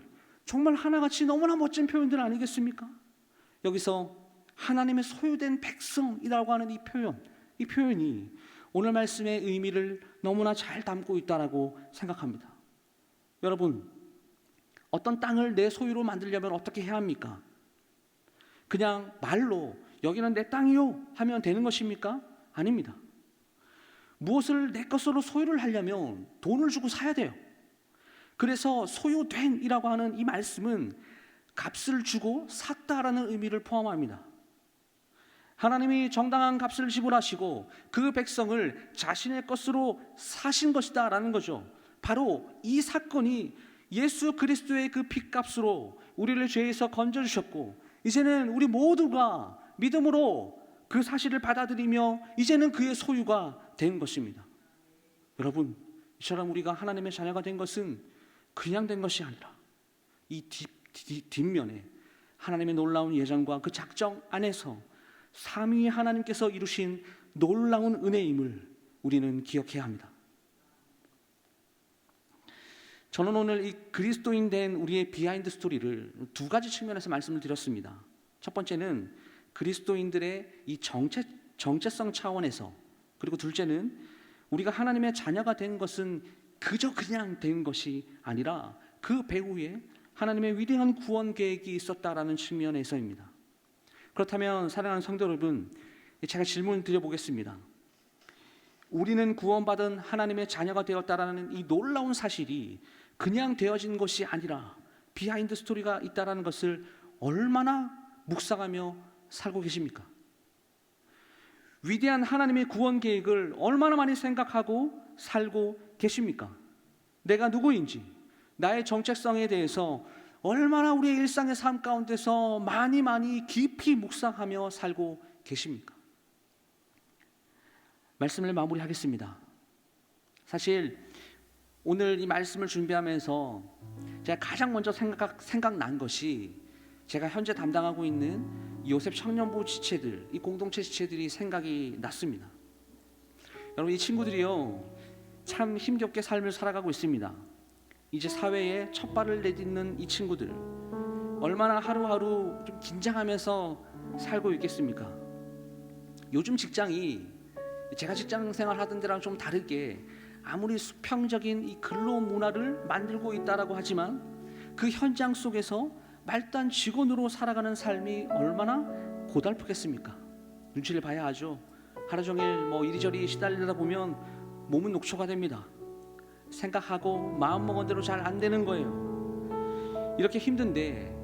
정말 하나같이 너무나 멋진 표현들 아니겠습니까? 여기서 하나님의 소유된 백성이라고 하는 이 표현이 오늘 말씀의 의미를 너무나 잘 담고 있다고 생각합니다. 여러분, 어떤 땅을 내 소유로 만들려면 어떻게 해야 합니까? 그냥 말로 여기는 내 땅이요 하면 되는 것입니까? 아닙니다. 무엇을 내 것으로 소유를 하려면 돈을 주고 사야 돼요. 그래서 소유된이라고 하는 이 말씀은 값을 주고 샀다라는 의미를 포함합니다. 하나님이 정당한 값을 지불하시고 그 백성을 자신의 것으로 사신 것이다라는 거죠. 바로 이 사건이 예수 그리스도의 그 핏값으로 우리를 죄에서 건져주셨고, 이제는 우리 모두가 믿음으로 그 사실을 받아들이며 이제는 그의 소유가 된 것입니다. 여러분, 이처럼 우리가 하나님의 자녀가 된 것은 그냥 된 것이 아니라 이 뒷면에 하나님의 놀라운 예정과 그 작정 안에서 삼위의 하나님께서 이루신 놀라운 은혜임을 우리는 기억해야 합니다. 저는 오늘 이 그리스도인 된 우리의 비하인드 스토리를 두 가지 측면에서 말씀을 드렸습니다. 첫 번째는 그리스도인들의 이 정체성 차원에서, 그리고 둘째는 우리가 하나님의 자녀가 된 것은 그저 그냥 된 것이 아니라 그 배후에 하나님의 위대한 구원 계획이 있었다라는 측면에서입니다. 그렇다면 사랑하는 성도 여러분, 제가 질문 드려보겠습니다. 우리는 구원받은 하나님의 자녀가 되었다라는 이 놀라운 사실이 그냥 되어진 것이 아니라 비하인드 스토리가 있다라는 것을 얼마나 묵상하며 살고 계십니까? 위대한 하나님의 구원 계획을 얼마나 많이 생각하고 살고 계십니까? 내가 누구인지, 나의 정체성에 대해서 얼마나 우리의 일상의 삶 가운데서 많이 깊이 묵상하며 살고 계십니까? 말씀을 마무리하겠습니다. 사실 오늘 이 말씀을 준비하면서 제가 가장 먼저 생각난 것이 제가 현재 담당하고 있는 요셉 청년부 지체들, 이 공동체 지체들이 생각이 났습니다. 여러분, 이 친구들이요 참 힘겹게 삶을 살아가고 있습니다. 이제 사회에 첫 발을 내딛는 이 친구들, 얼마나 하루하루 좀 긴장하면서 살고 있겠습니까? 요즘 직장이 제가 직장 생활 하던 데랑 좀 다르게 아무리 수평적인 이 근로 문화를 만들고 있다라고 하지만 그 현장 속에서 말단 직원으로 살아가는 삶이 얼마나 고달프겠습니까? 눈치를 봐야 하죠. 하루 종일 이리저리 시달리다 보면 몸은 녹초가 됩니다. 생각하고 마음먹은 대로 잘 안 되는 거예요. 이렇게 힘든데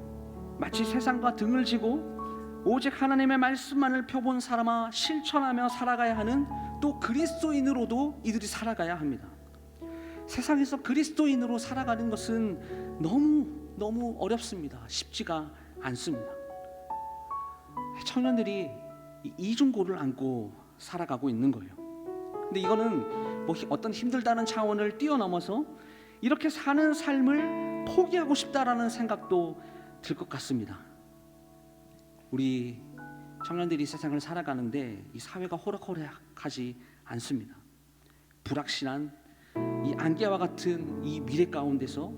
마치 세상과 등을 지고 오직 하나님의 말씀만을 펴본 사람아 실천하며 살아가야 하는 또 그리스도인으로도 이들이 살아가야 합니다. 세상에서 그리스도인으로 살아가는 것은 너무 어렵습니다. 쉽지가 않습니다. 청년들이 이중고를 안고 살아가고 있는 거예요. 근데 이거는 어떤 힘들다는 차원을 뛰어넘어서 이렇게 사는 삶을 포기하고 싶다라는 생각도 들 것 같습니다. 우리 청년들이 세상을 살아가는데 이 사회가 호락호락하지 않습니다. 불확실한 이 안개와 같은 이 미래 가운데서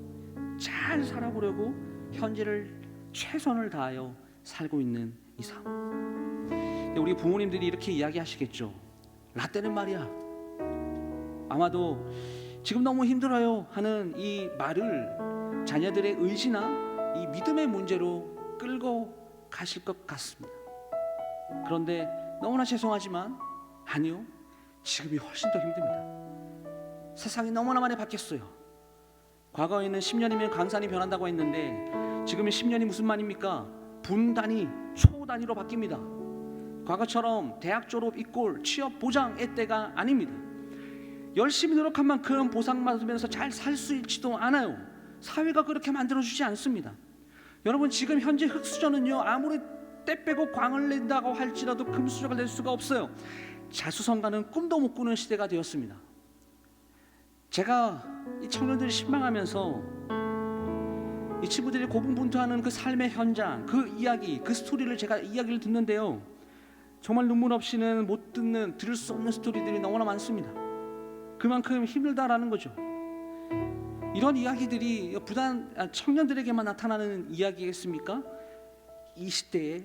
잘 살아보려고 현재를 최선을 다하여 살고 있는 이 삶. 우리 부모님들이 이렇게 이야기하시겠죠. 라떼는 말이야, 아마도 지금 너무 힘들어요 하는 이 말을 자녀들의 의지나 이 믿음의 문제로 끌고 가실 것 같습니다. 그런데 너무나 죄송하지만 아니요, 지금이 훨씬 더 힘듭니다. 세상이 너무나 많이 바뀌었어요. 과거에는 10년이면 강산이 변한다고 했는데 지금은 10년이 무슨 말입니까? 분 단위, 초 단위로 바뀝니다. 과거처럼 대학 졸업 이꼴 취업 보장의 때가 아닙니다. 열심히 노력한 만큼 보상받으면서 잘 살 수 있지도 않아요. 사회가 그렇게 만들어주지 않습니다. 여러분, 지금 현재 흙수저는요 아무리 때 빼고 광을 낸다고 할지라도 금수저가 될 수가 없어요. 자수성가는 꿈도 못 꾸는 시대가 되었습니다. 제가 이 청년들이 신방하면서 이 친구들이 고군분투하는 그 삶의 현장, 그 이야기, 그 스토리를 제가 이야기를 듣는데요, 정말 눈물 없이는 못 듣는, 들을 수 없는 스토리들이 너무나 많습니다. 그만큼 힘들다라는 거죠. 이런 이야기들이 부단 청년들에게만 나타나는 이야기겠습니까? 이 시대에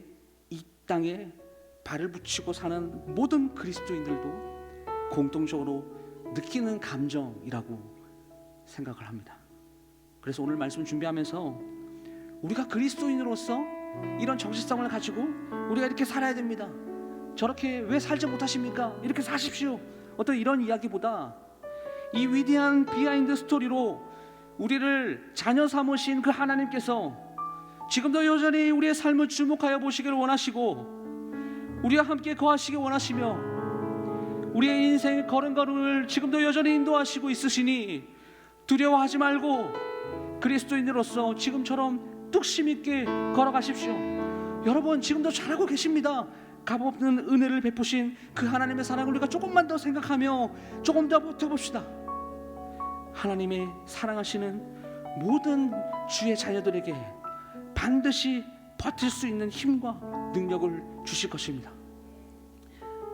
이 땅에 발을 붙이고 사는 모든 그리스도인들도 공통적으로 느끼는 감정이라고 생각을 합니다. 그래서 오늘 말씀 준비하면서 우리가 그리스도인으로서 이런 정체성을 가지고 우리가 이렇게 살아야 됩니다. 저렇게 왜 살지 못하십니까? 이렇게 사십시오. 어떤 이런 이야기보다 이 위대한 비하인드 스토리로 우리를 자녀 삼으신 그 하나님께서 지금도 여전히 우리의 삶을 주목하여 보시기를 원하시고 우리와 함께 거하시기 원하시며 우리의 인생의 걸음걸음을 지금도 여전히 인도하시고 있으시니 두려워하지 말고 그리스도인으로서 지금처럼 뚝심 있게 걸어가십시오. 여러분, 지금도 잘하고 계십니다. 값없는 은혜를 베푸신 그 하나님의 사랑을 우리가 조금만 더 생각하며 조금 더 버텨봅시다. 하나님의 사랑하시는 모든 주의 자녀들에게 반드시 버틸 수 있는 힘과 능력을 주실 것입니다.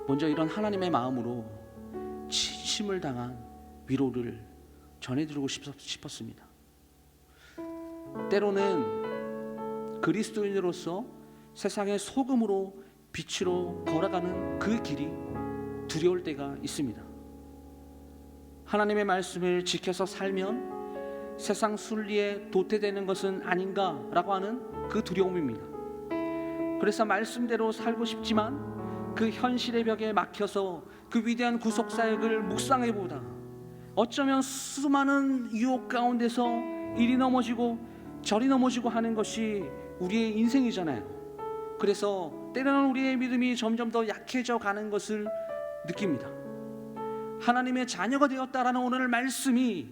먼저 이런 하나님의 마음으로 진심을 당한 위로를 전해드리고 싶었습니다. 때로는 그리스도인으로서 세상의 소금으로 빛으로 걸어가는 그 길이 두려울 때가 있습니다. 하나님의 말씀을 지켜서 살면 세상 순리에 도태되는 것은 아닌가라고 하는 그 두려움입니다. 그래서 말씀대로 살고 싶지만 그 현실의 벽에 막혀서 그 위대한 구속사역을 묵상해보다 어쩌면 수많은 유혹 가운데서 이리 넘어지고 저리 넘어지고 하는 것이 우리의 인생이잖아요. 그래서 때로는 우리의 믿음이 점점 더 약해져 가는 것을 느낍니다. 하나님의 자녀가 되었다라는 오늘 말씀이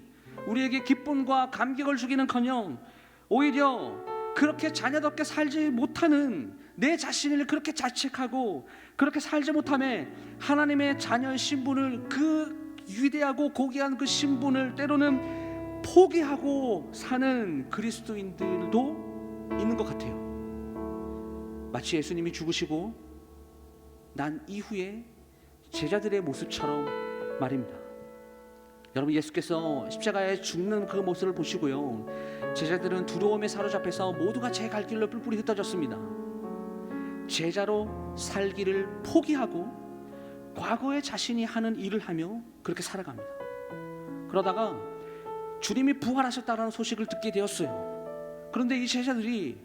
우리에게 기쁨과 감격을 주기는커녕 오히려 그렇게 자녀답게 살지 못하는 내 자신을 그렇게 자책하고 그렇게 살지 못함에 하나님의 자녀의 신분을, 그 위대하고 고귀한 그 신분을 때로는 포기하고 사는 그리스도인들도 있는 것 같아요. 마치 예수님이 죽으시고 난 이후에 제자들의 모습처럼 말입니다. 여러분, 예수께서 십자가에 죽는 그 모습을 보시고요, 제자들은 두려움에 사로잡혀서 모두가 제 갈 길로 뿔뿔이 흩어졌습니다. 제자로 살기를 포기하고 과거에 자신이 하는 일을 하며 그렇게 살아갑니다. 그러다가 주님이 부활하셨다는 소식을 듣게 되었어요. 그런데 이 제자들이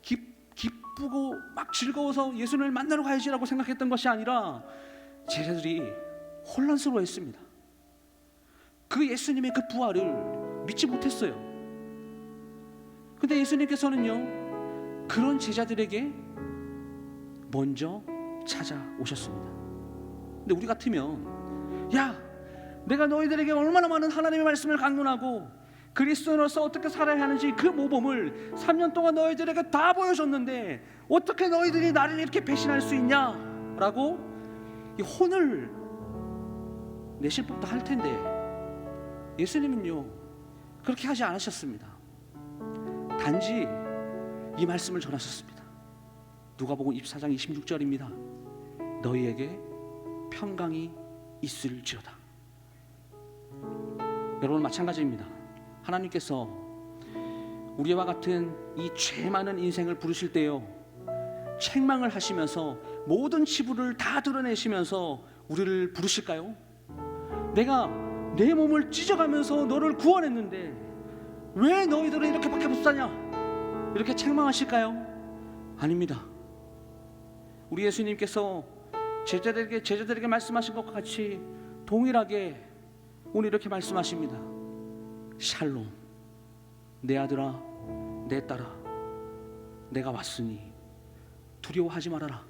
기쁘고 막 즐거워서 예수님을 만나러 가야지라고 생각했던 것이 아니라 제자들이 혼란스러워했습니다. 그 예수님의 그 부활을 믿지 못했어요. 근데 예수님께서는요, 그런 제자들에게 먼저 찾아오셨습니다. 근데 우리 같으면, 야, 내가 너희들에게 얼마나 많은 하나님의 말씀을 강론하고 그리스도인으로서 어떻게 살아야 하는지 그 모범을 3년 동안 너희들에게 다 보여줬는데 어떻게 너희들이 나를 이렇게 배신할 수 있냐? 라고 이 혼을 내실 법도 할 텐데 예수님은요, 그렇게 하지 않으셨습니다. 단지 이 말씀을 전하셨습니다. 누가복음 24장 26절입니다. 너희에게 평강이 있을지어다. 여러분, 마찬가지입니다. 하나님께서 우리와 같은 이 죄 많은 인생을 부르실 때요, 책망을 하시면서 모든 치부를 다 드러내시면서 우리를 부르실까요? 내가 내 몸을 찢어가면서 너를 구원했는데 왜 너희들은 이렇게밖에 못 사냐? 이렇게 책망하실까요? 아닙니다. 우리 예수님께서 제자들에게 말씀하신 것과 같이 동일하게 오늘 이렇게 말씀하십니다. 샬롬, 내 아들아, 내 딸아, 내가 왔으니 두려워하지 말아라.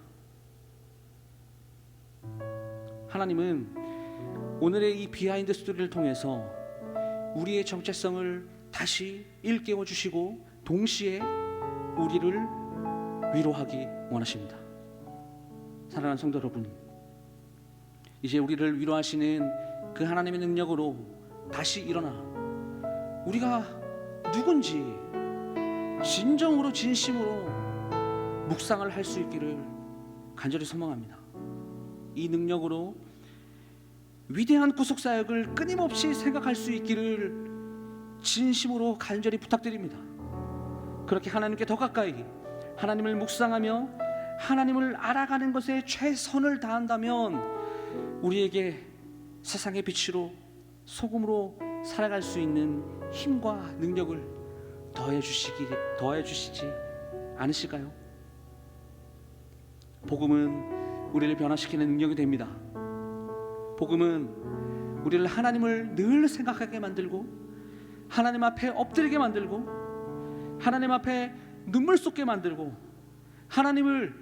하나님은 오늘의 이 비하인드 스토리를 통해서 우리의 정체성을 다시 일깨워 주시고 동시에 우리를 위로하기 원하십니다. 사랑하는 성도 여러분, 이제 우리를 위로하시는 그 하나님의 능력으로 다시 일어나 우리가 누군지 진정으로 진심으로 묵상을 할 수 있기를 간절히 소망합니다. 이 능력으로 위대한 구속사역을 끊임없이 생각할 수 있기를 진심으로 간절히 부탁드립니다. 그렇게 하나님께 더 가까이 하나님을 묵상하며 하나님을 알아가는 것에 최선을 다한다면 우리에게 세상의 빛으로 소금으로 살아갈 수 있는 힘과 능력을 더해 주시지 않으실까요? 복음은 우리를 변화시키는 능력이 됩니다. 복음은 우리를 하나님을 늘 생각하게 만들고 하나님 앞에 엎드리게 만들고 하나님 앞에 눈물 쏟게 만들고 하나님을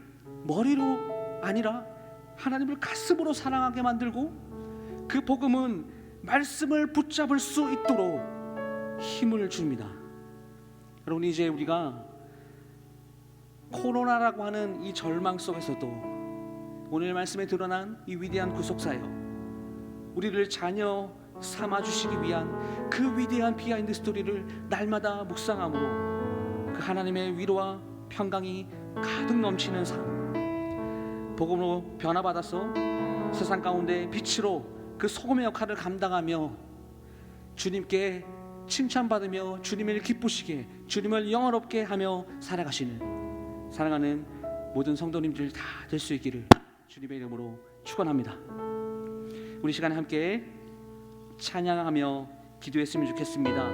머리로 아니라 하나님을 가슴으로 사랑하게 만들고 그 복음은 말씀을 붙잡을 수 있도록 힘을 줍니다. 여러분, 이제 우리가 코로나라고 하는 이 절망 속에서도 오늘 말씀에 드러난 이 위대한 구속사역, 우리를 자녀 삼아주시기 위한 그 위대한 비하인드 스토리를 날마다 묵상함으로 그 하나님의 위로와 평강이 가득 넘치는 삶, 복음으로 변화받아서 세상 가운데 빛으로 그 소금의 역할을 감당하며 주님께 칭찬받으며 주님을 기쁘시게, 주님을 영화롭게 하며 살아가시는 사랑하는 모든 성도님들 다 될 수 있기를 주님의 이름으로 축원합니다. 우리 시간에 함께 찬양하며 기도했으면 좋겠습니다.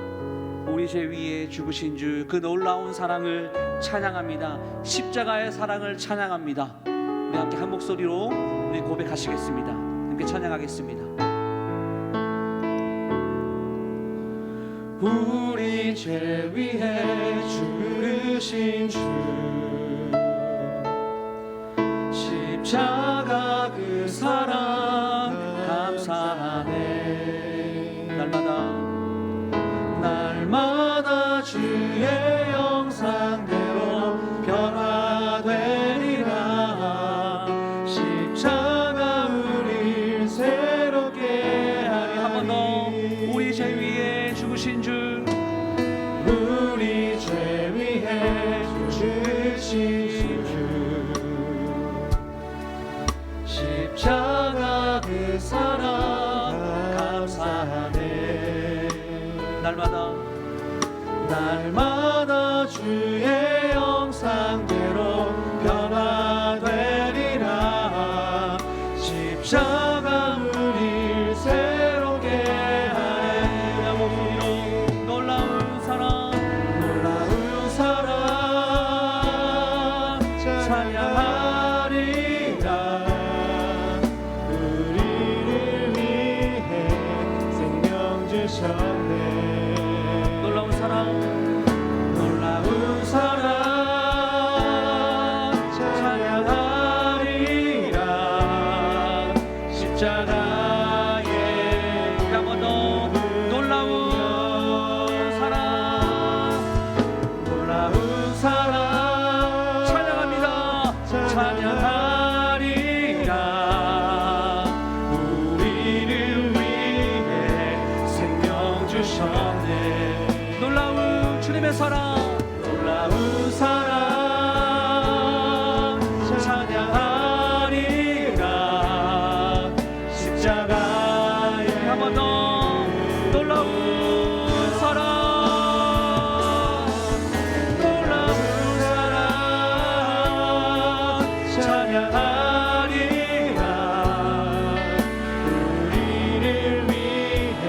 우리 죄 위에 죽으신 주 그 놀라운 사랑을 찬양합니다. 십자가의 사랑을 찬양합니다. 우리 함께 한 목소리로 우리 고백하시겠습니다. 함께 찬양하겠습니다. 우리 죄 위해 죽으신 주 십자가 그 사랑 감사하네. 날마다 주의 형상대로 변화되리라. 십자가 우릴 새롭게 하리. 한 번 더. 우리 죄 위에 죽으신 주, 우리 죄 위에 죽으신 주, 십자가 그 사랑 감사하네. 날마다 주의 형상대로 변화되리라. 십자가 우릴 새롭게 하네. 목소리로 놀라운 사랑 찬양하리라. 우리를 위해 생명 주셨네. 놀라운 사랑 찬양하리라. 십자가에 한 번 더. 놀라운 사랑 찬양합니다. 찬양하리라. 우리를 위해 생명 주셨네. 놀라운 주님의 사랑 찬양하리라. 십자가에 한 번 더. 놀라운 사랑 찬양하리라. 우리를 위해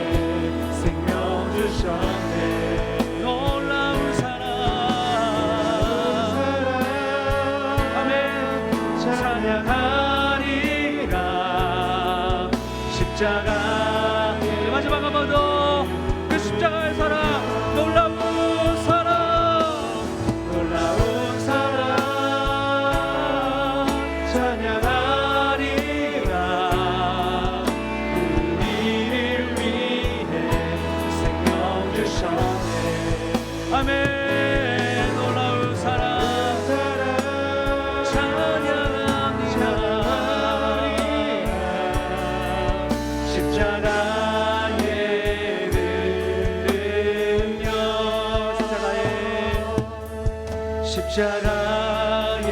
생명 주셨네. 놀라운 사랑 아멘. 찬양하리라. 십자가에 마지막 한 번 더. 그 십자가의 사랑 놀라운 사랑 찬양하리라. 우리를 위해 생명 주셨네. 아멘. 놀라운 사랑 찬양합니다. 십자가의 능력 십자가의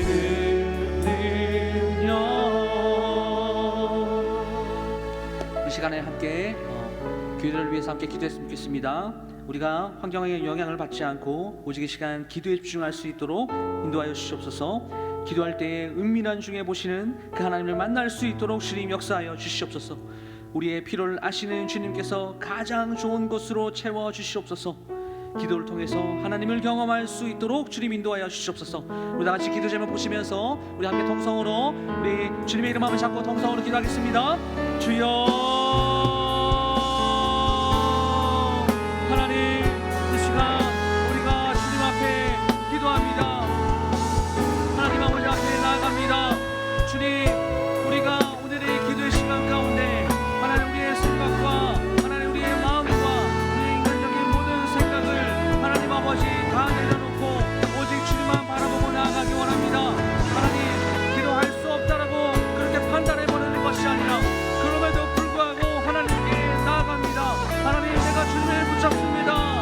그 능력. 이 시간에 함께 교회를 위해서 함께 기도했으면 좋겠습니다. 우리가 환경의 영향을 받지 않고 오직 이 시간 기도에 집중할 수 있도록 인도하여 주시옵소서. 기도할 때에 은밀한 중에 보시는 그 하나님을 만날 수 있도록 주님 역사하여 주시옵소서. 우리의 필요를 아시는 주님께서 가장 좋은 곳으로 채워 주시옵소서. 기도를 통해서 하나님을 경험할 수 있도록 주님 인도하여 주시옵소서. 우리 다 같이 기도 제목 보시면서 우리 함께 통성으로 우리 주님의 이름 한번 잡고 통성으로 기도하겠습니다. 주여. 하나님, 이 시간 우리가 주님 앞에 기도합니다. 하나님 아버지 앞에 나아갑니다. 주님, 우리가 오늘의 기도의 시간 가운데 하나님 우리의 생각과 하나님 우리의 마음과 우리의 인간적인 모든 생각을 하나님 아버지 다 내려놓고 오직 주님만 바라보고 나아가기 원합니다. 하나님, 기도할 수 없다라고 그렇게 판단해버리는 것이 아니라 그럼에도 불구하고 하나님께 나아갑니다. 하나님, 내가 주님을 붙잡습니다.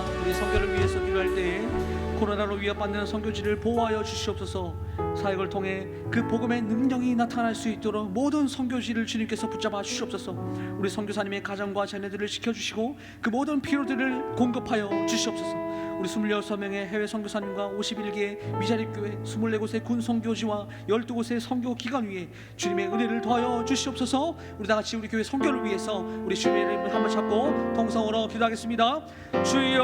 원합니다. 우리 선교를 위해서 기도할 때에 코로나로 위협받는 선교지를 보호하여 주시옵소서. 사역을 통해 그 복음의 능력이 나타날 수 있도록 모든 선교지를 주님께서 붙잡아 주시옵소서. 우리 선교사님의 가정과 자녀들을 지켜주시고 그 모든 필요들을 공급하여 주시옵소서. 우리 26명의 해외 선교사님과 51개의 미자립교회, 24곳의 군 선교지와 12곳의 선교 기관 위에 주님의 은혜를 더하여 주시옵소서. 우리 다 같이 우리 교회 선교를 위해서 우리 주님의 이름을 한번 잡고 통성으로 기도하겠습니다. 주여,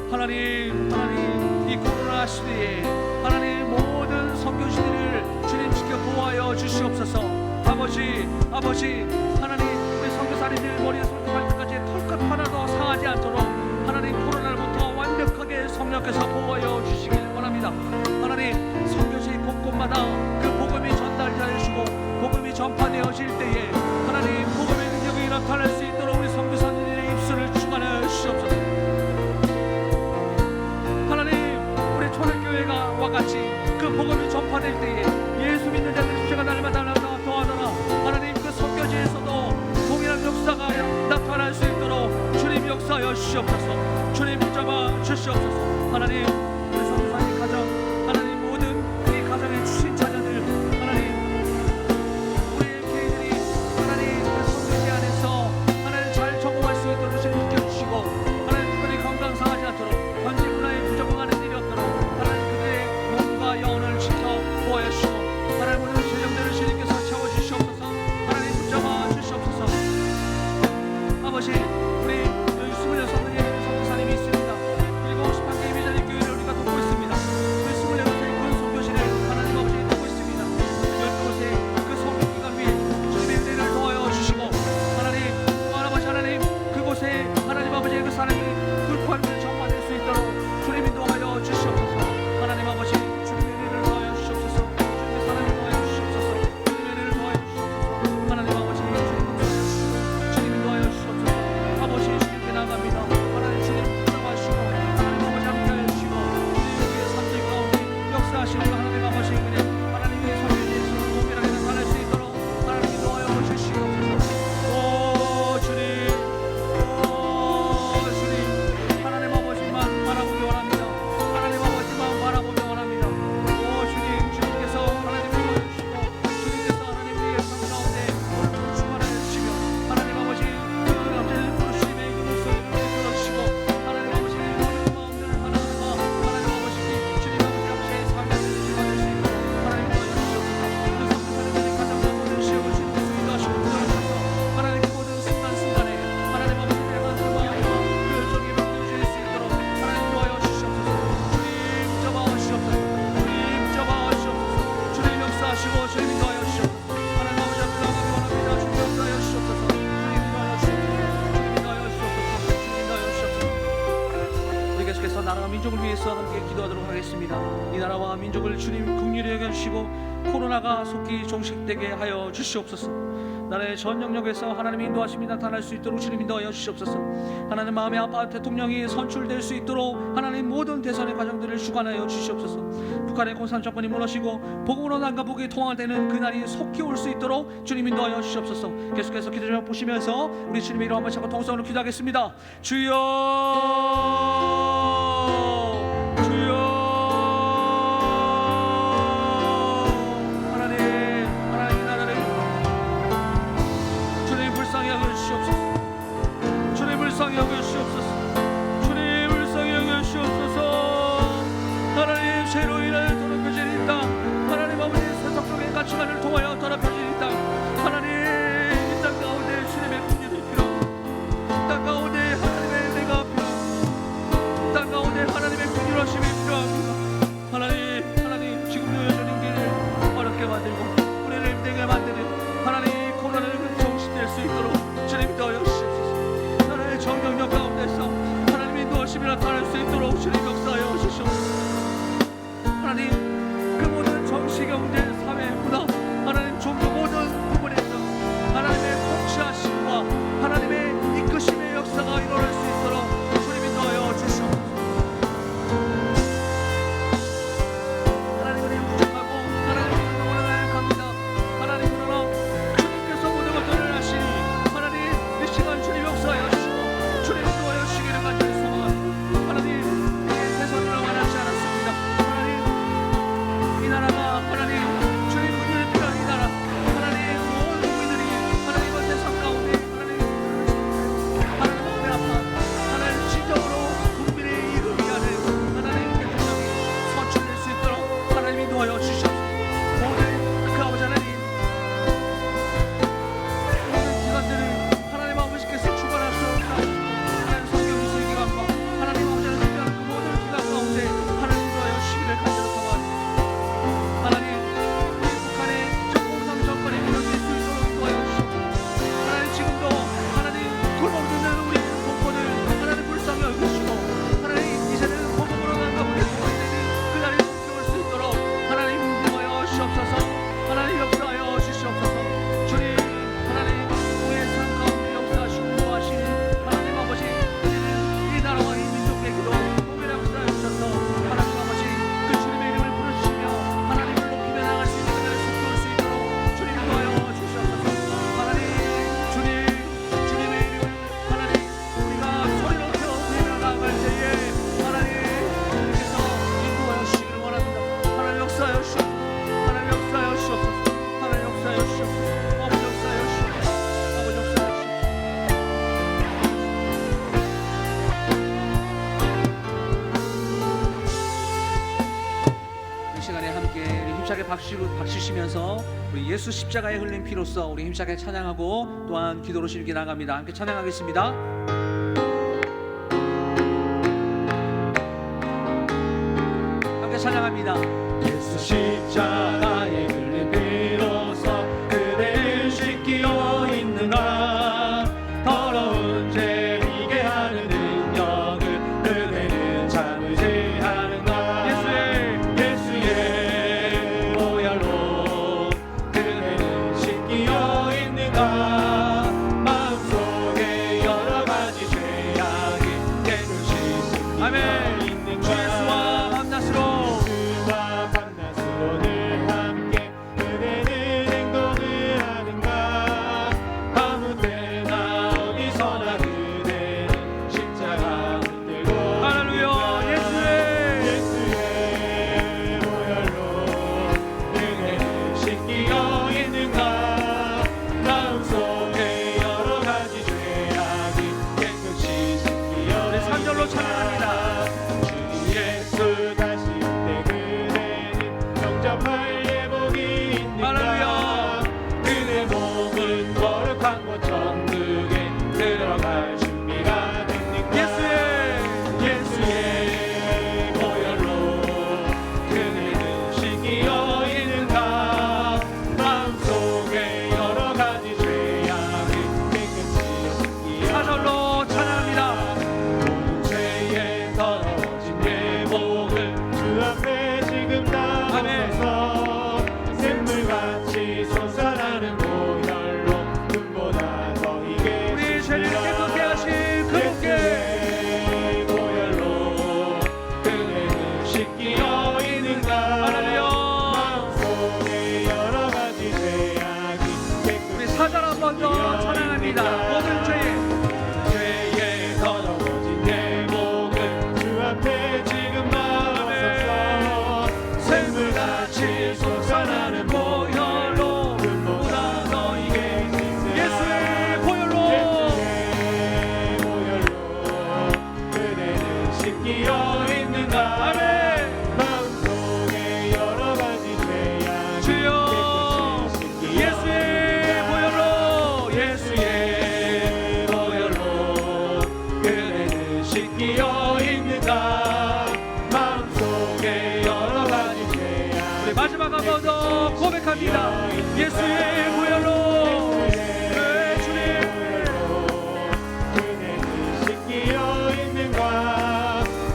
하나님 이 코로나 시대에 하나님 모든 선교지들을 주님 지켜 보호하여 주시옵소서. 아버지 하나님 우리 선교사님들 머리에서부터 발끝까지 털끝 하나도 상하지 않도록 하나님 코로나로부터 완벽하게 성령께서 보호하여 주시길 원합니다. 하나님 선교지 곳곳마다 그 복음이 전달되어 주시고 복음이 전파되어질 때에 하나님 복음의 능력이 나타날 수 있도록 우리 선교사님들의 입술을 주관하여 주시옵소서. 초대교회가 같이 그 복음이 전파될 때에 예수 믿는 자들의 수제가 날마다 더하더라. 하나님 그 선교지에서도 동일한 역사가 나타날 수 있도록 주님 역사하여 주시옵소서. 주님 붙잡아 주시옵소서. 하나님 우리 선교사님 가정, 하나님 모든 이 가정에 주신 자녀들, 하나님 우리 개인들이 하나님 그 선교지 안에서 하나님 잘 적응할 수 있도록 주님 지켜주시고 하나님 특별히 건강 상하지 않도록 현지 문화에 부적응하는 일이 없도록 영혼을 지켜 보호하여 주시고 하나님 오늘 재정들을 주님께서 채워주시옵소서. 하나님 붙잡아 주시옵소서. 아버지 우리 26명의 선교사님이 있습니다. 그리고 18개의 미자립 교회를 우리가 돕고 있습니다. 우리 24곳의 군 선교지를 하나님 아버지 돕고 있습니다. 12곳의 그 선교기관 위에 주님의 은혜를 도와여 주시고 하나님 아버지 하나님 그곳에 하나님 아버지의 그 사람이 불판을 정화될 수 있도록 주님 인도하여 주시옵소서. 하나님 아버지 민족을 위해서 함께 기도하도록 하겠습니다. 이 나라와 민족을 주님 긍휼히 여겨주시고 코로나가 속히 종식되게 하여 주시옵소서. 나라의 전 영역에서 하나님의 인도하심이 나타날 수 있도록 주님 인도하여 주시옵소서. 하나님 마음의 아파 대통령이 선출될 수 있도록 하나님 모든 대선의 과정들을 주관하여 주시옵소서. 북한의 공산 정권이 무너지고 복음으로 남과 북이 통합되는 그날이 속히 올 수 있도록 주님 인도하여 주시옵소서. 계속해서 기도 좀 보시면서 우리 주님의 이름 한번 잡고 통성으로 기도하겠습니다. 주여, 불쌍히 여겨주시옵소서. 주님 불쌍히 여겨주시옵소서. 하나님 죄로 인하여 더럽혀진 이 땅, 하나님 아버지 세속적인 가치관을 통하여 더럽혀진 이 땅, 하나님 이 땅 가운데 주님의 긍휼이 필요합니다. 땅 가운데 하나님의 은혜가 필요합니다. 땅 가운데 하나님의 긍휼하심이 필요합니다. 하나님 지금도 여전히 우리를 어렵게 만들고 우리를 힘들게 만드는 하나님 코로나를 정식될 수 있도록 주님 도와주시옵소서. 정경력 가운데서 하나님의 인도하심이 나타날 수 있도록 주님 역사하여 주시옵소서. 하나님 그 모든 정치, 경제, 사회, 문화, 하나님 종교 모든 부분에서 하나님의 통치하심과 하나님의 이끄심의 역사가 일어날 수 있도록 주님 인도하여 주시옵소서. 하나님 우리 부족하고 하나님 우리가 원하나요 갑니다. 하나님 그러나 박수시면서 우리 예수 십자가에 흘린 피로써 우리 힘차게 찬양하고 또한 기도로 실기 나갑니다. 함께 찬양하겠습니다. 함께 찬양합니다. 예수 십자가에 흘린 피로써 그대를 씻기어 있는가. 더러운 죄 이게 하는 능력을 그대는 참으지 않은가. 예수의 보혈로 그대는 씻기어 있는가. 마음속에 여러 가지 죄악이 깨끗이 씻기어 아멘. 있는가. 주 예수와 밤낮으로 예수와 밤낮으로 늘 함께 그대는 행동을 하는가. 아무 때나 어디서나 그대는 십자가 흔들고 할렐루야. 예수의 보혈로 그대는 씻기어 있는가. 마음속에 여러 가지 죄악이 깨끗이 씻기어 우리 3절로 찬양합니다. 주 예수 다시 올 때 그대는 영접할 예복이 있는가. 할렐루야. 그대 몸은 거룩한 곳 천국에 들어갈 준비가 됐는가. 예수의 보혈로 그대는 씻기어 있는가. 마음속에 여러 가지 죄악이 깨끗이 씻기어 4절로 찬양합니다. 모든 죄에 더러워진 예복을 주 앞에 지금 나오소서. 샘물같이 솟아나는 보혈로 눈보다 더 이게 우리 죄를 깨끗게 하신 그분께 예수의 보혈로 그대는 씻기어 있는가. 할렐루야. 마음속에 여러 가지 죄악이 우리 깨끗이 4절 한 번 더 찬양합니다. 모든 죄에 더러워진 예복을 주 앞에 지금 나오소서. 샘물같이 솟아나는 보혈로 눈보다 더 이게 예수의 보혈로 예수의 보혈로 그대는 씻기어 있는가. 아멘. 마음속에 여러 가지 죄악이 주여 깨끗이 씻기어 예수의 보혈로 예수의 보혈로 그대는 씻기어 있는가. 마음속에 여러 가지 죄악 우리 마지막 한 번 더 고백합니다. 예수의 보혈로 네, 주님 그대는 씻기어 있는가.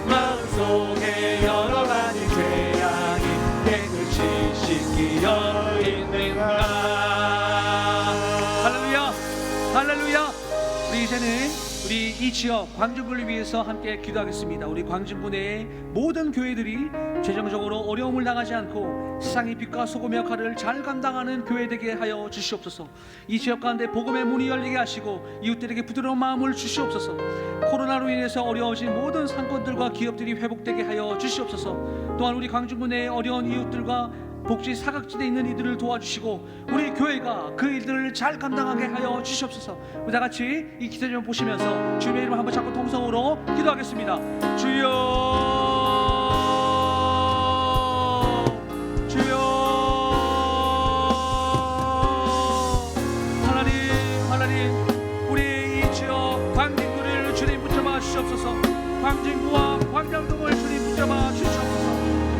마음속에 여러 가지 죄악이 깨끗이 씻기어 있는가. 할렐루야. 할렐루야. 우리 이제는 우리 이 지역 광진군을 위해서 함께 기도하겠습니다. 우리 광진군 내의 모든 교회들이 재정적으로 어려움을 당하지 않고 세상의 빛과 소금의 역할을 잘 감당하는 교회 되게 하여 주시옵소서. 이 지역 가운데 복음의 문이 열리게 하시고 이웃들에게 부드러운 마음을 주시옵소서. 코로나로 인해서 어려워진 모든 상권들과 기업들이 회복되게 하여 주시옵소서. 또한 우리 광진군 내의 어려운 이웃들과 복지 사각지대에 있는 이들을 도와주시고 우리 교회가 그 일들을 잘 감당하게 하여 주시옵소서. 우리 다 같이 이 기도 좀 보시면서 주님의 이름 한번 잡고 통성으로 기도하겠습니다. 주여 주여 하나님 우리 이 지역 광진구를 주님 붙잡아 주시옵소서. 광진구와 광장동을 주님 붙잡아 주시옵소서.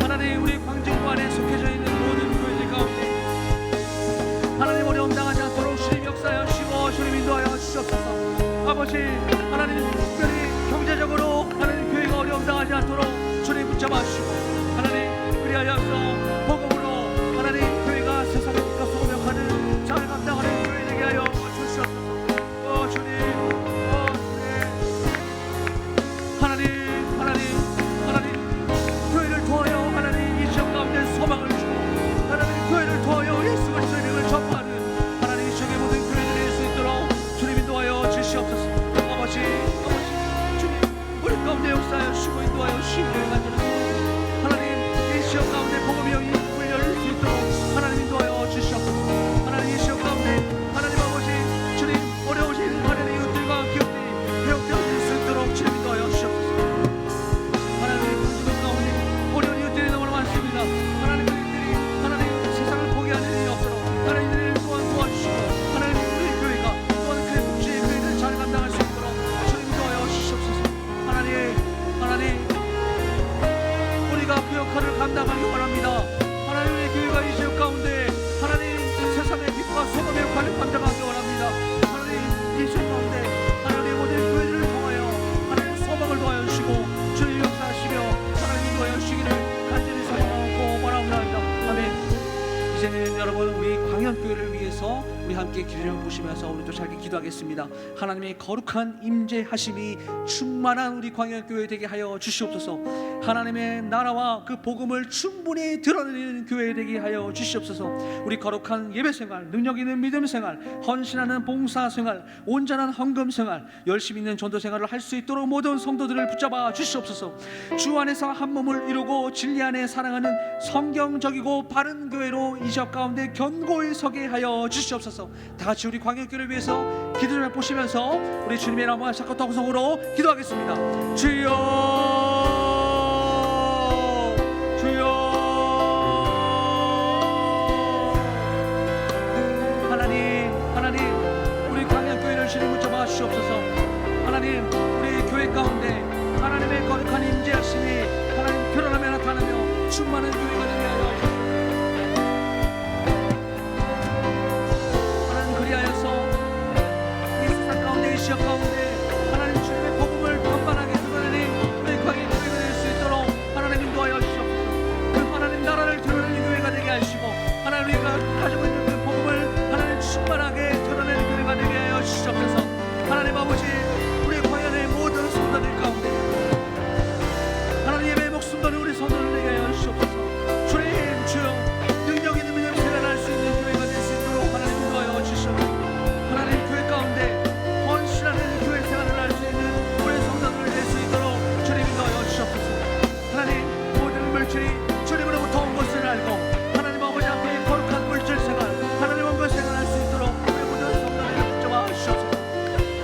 하나님 우리 광진구 안에 속해져 있는 모든 교회들 가운데 하나님 어려움 당하지 않도록 주님 역사하여 주시고 주님 인도하여 주시옵소서. 아버지 하나님 특별히 경제적으로 하나님 교회가 어려움 당하지 않도록 주님 붙잡아 주시고 하나님 그리하여서 복음으로 하나님 교회가 세상의 빛과 소금 역할을 잘 감당하는 교회 되게 하여 주시옵소서. 주님 하나님 교회를 도와요. 하나님 이 지역 가운데 소망을 주고 하나님 교회를 도와요. 예수 그리스도의 이름을 전파하는 하나님 이 지역의 모든 교회들이 될 수 있도록 주님 인도하여 주시옵소서. 아버지 일어나서 우리도 짧게 기도하겠습니다. 하나님의 거룩한 임재하심이 충만한 우리 광야교회 되게 하여 주시옵소서. 하나님의 나라와 그 복음을 충분히 드러내는 교회 되게 하여 주시옵소서. 우리 거룩한 예배 생활, 능력 있는 믿음 생활, 헌신하는 봉사 생활, 온전한 헌금 생활, 열심히 있는 전도 생활을 할 수 있도록 모든 성도들을 붙잡아 주시옵소서. 주 안에서 한 몸을 이루고 진리 안에 사랑하는 성경적이고 바른 교회로 이 지역 가운데 견고히 서게 하여 주시옵소서. 다 같이 우리 광역교회를 위해서 기도 좀 보시면서 우리 주님의 나무와 자꾸 통성으로 기도하겠습니다. 주여, 주여. 하나님, 우리 광역교회를 주님 붙잡아 주시옵소서. 하나님, 우리 교회 가운데 하나님의 거룩한 임재하심이 하나님 드러나며 나타나며 충만한 교회가 되게 하여 주시옵소서. 하나님, 그리하여서 이 세상 가운데, 이 지역 가운데 하나님 주님의 복음을 번만하게 드러내는 우리 광역교회가 될 수 있도록 하나님 인도하여 주시옵소서. 그 하나님 나라를 드러내는 교회가 되게 하시고 하나님 우리가 가지고 있는 그 복음을 하나님 충만하게 드러내는 교회가 되게 하여 주시옵소서. 하나님 아버지, 우리 광야의 모든 성도들 가운데 하나님 예배의 목숨 거는 우리 성도를 되게 하여 주시옵소서. 주님, 주여, 능력 있는 믿음 생활할 수 있는 교회가 될 수 있도록 하나님 인도하여 주시옵소서. 하나님 교회 가운데 헌신하는 교회 생활을 할 수 있는 우리 성도들 될 수 있도록 주님 인도하여 주시옵소서. 하나님, 모든 물질이 주님으로부터 온 것을 알고 하나님 아버지 앞에 거룩한 물질 생활, 하나님 원과 생활할 수 있도록 우리 모든 성도들을 붙잡아 주시옵소서.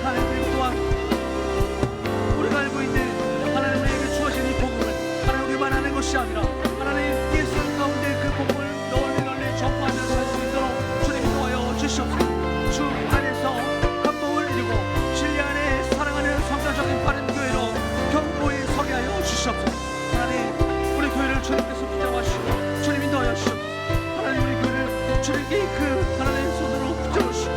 하나님, 그리고 또한 우리가 알고 있는 하나님 우리에게 주어진 이 복음을 하나님 우리만 아는 것이 아니라 하나님 예수 가운데 그 복음을 널리 전파하며 살 수 있도록 주님 인도하여 주시옵소서. 주 안에서 한 몸을 이루고 진리 안에 사랑하는 성자적인 바른 교회로 견고히 서게 하여 주시옵소서. 하나님, 우리 교회를 주님께서 붙잡아 주시고 주님 인도하여 주시옵소서. 하나님, 우리 교회를 주님께 그 하나님의 손으로 붙잡아 주시고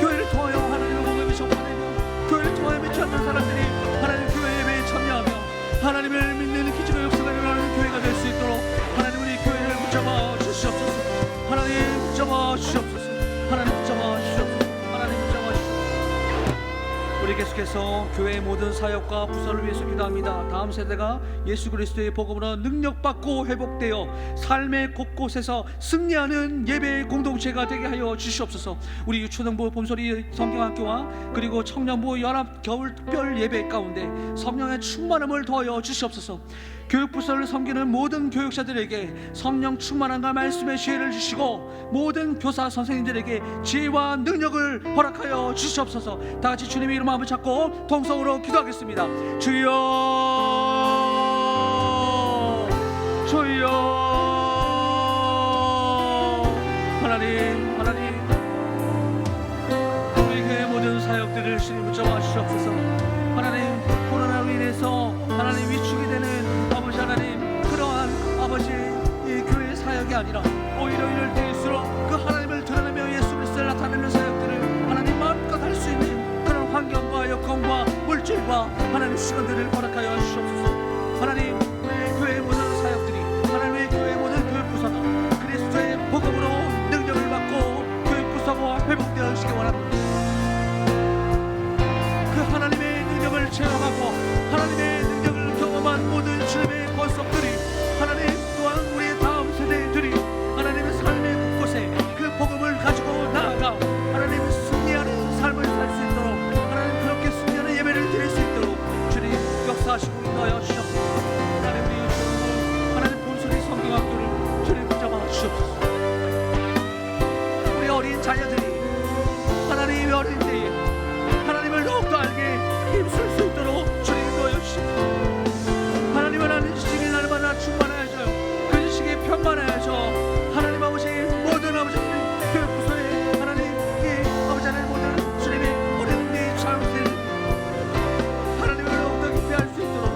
교회를 통하여 하나님의 복음이 전파되고 교회를 통하여 믿지 않는 사람들이 하나님 교회 예배에 참여하며 하나님을 믿는 기적의 역사가 일어나는 교회가 될 수 있도록 하나님 우리 교회를 붙잡아 주시옵소서. 하나님 붙잡아 주시옵소서. 하나님 붙잡아 주시옵소서. 하나님 붙잡아 주시옵소서. 우리 계속해서 교회의 모든 사역과 부서를 위해서 기도합니다. 다음 세대가 예수 그리스도의 복음으로 능력받고 회복되어 삶의 곳곳에서 승리하는 예배의 공동체가 되게 하여 주시옵소서. 우리 유초등부 봄소리 성경학교와 그리고 청년부 연합 겨울 특별 예배 가운데 성령의 충만함을 더하여 주시옵소서. 교육부서를 섬기는 모든 교육자들에게 성령 충만함과 말씀의 지혜를 주시고 모든 교사 선생님들에게 지혜와 능력을 허락하여 주시옵소서. 다 같이 주님의 이름 한번 잡고 통성으로 기도하겠습니다. 주여, 주여. 하나님, 우리 교회 모든 사역들을 주님 붙잡아 주시옵소서. 하나님, 코로나로 인해서 하나님 위축이 되는 아버지 하나님, 그러한 아버지 이 교회 사역이 아니라 오히려 이럴 때일수록 그 하나님을 드러내며 예수 그리스도를 나타내는 사역들을 하나님 마음껏 할 수 있는 그런 환경과 여건과 물질과 하나님 시간들을 허락하여 주시옵소서. 하나님, 우리 교회의 모든 사역들이 하나님의 교회의 모든 교육부서가 그리스도의 복음으로 능력을 받고 교육부서가 회복되어지기 원합니다. 그 하나님의 능력을 체험하고 하나님의 능력을 경험한 모든 주님의 권속들이 하나님 또한 우리의 다음 세대들이 하나님의 삶의 곳곳에 그 복음을 가지고 나아가 하나님 승리하는 삶을 살 수 있도록 하나님 그렇게 승리하는 예배를 드릴 수 있도록 주님 역사하시고 인도하여 주시옵소서. 하나님, 우리 주님 하나님 본소리 성경학교를 주님 붙잡아 주시옵소서. 우리 어린 자녀들이 하나님의 어린 때에 하나님을 더욱더 알게 힘쓸 수 있도록 주님 인도하여 주시옵소서. 하나님을 아는 지식이 날마다 충만하여져요. 그 지식이 편만하여져 하나님 아버지 모든 아버지 교육부서에 하나님 이 아버지 하나님 모든 주님의 어린 우리 자녀들 하나님을 더욱더 깊이 알 수 있도록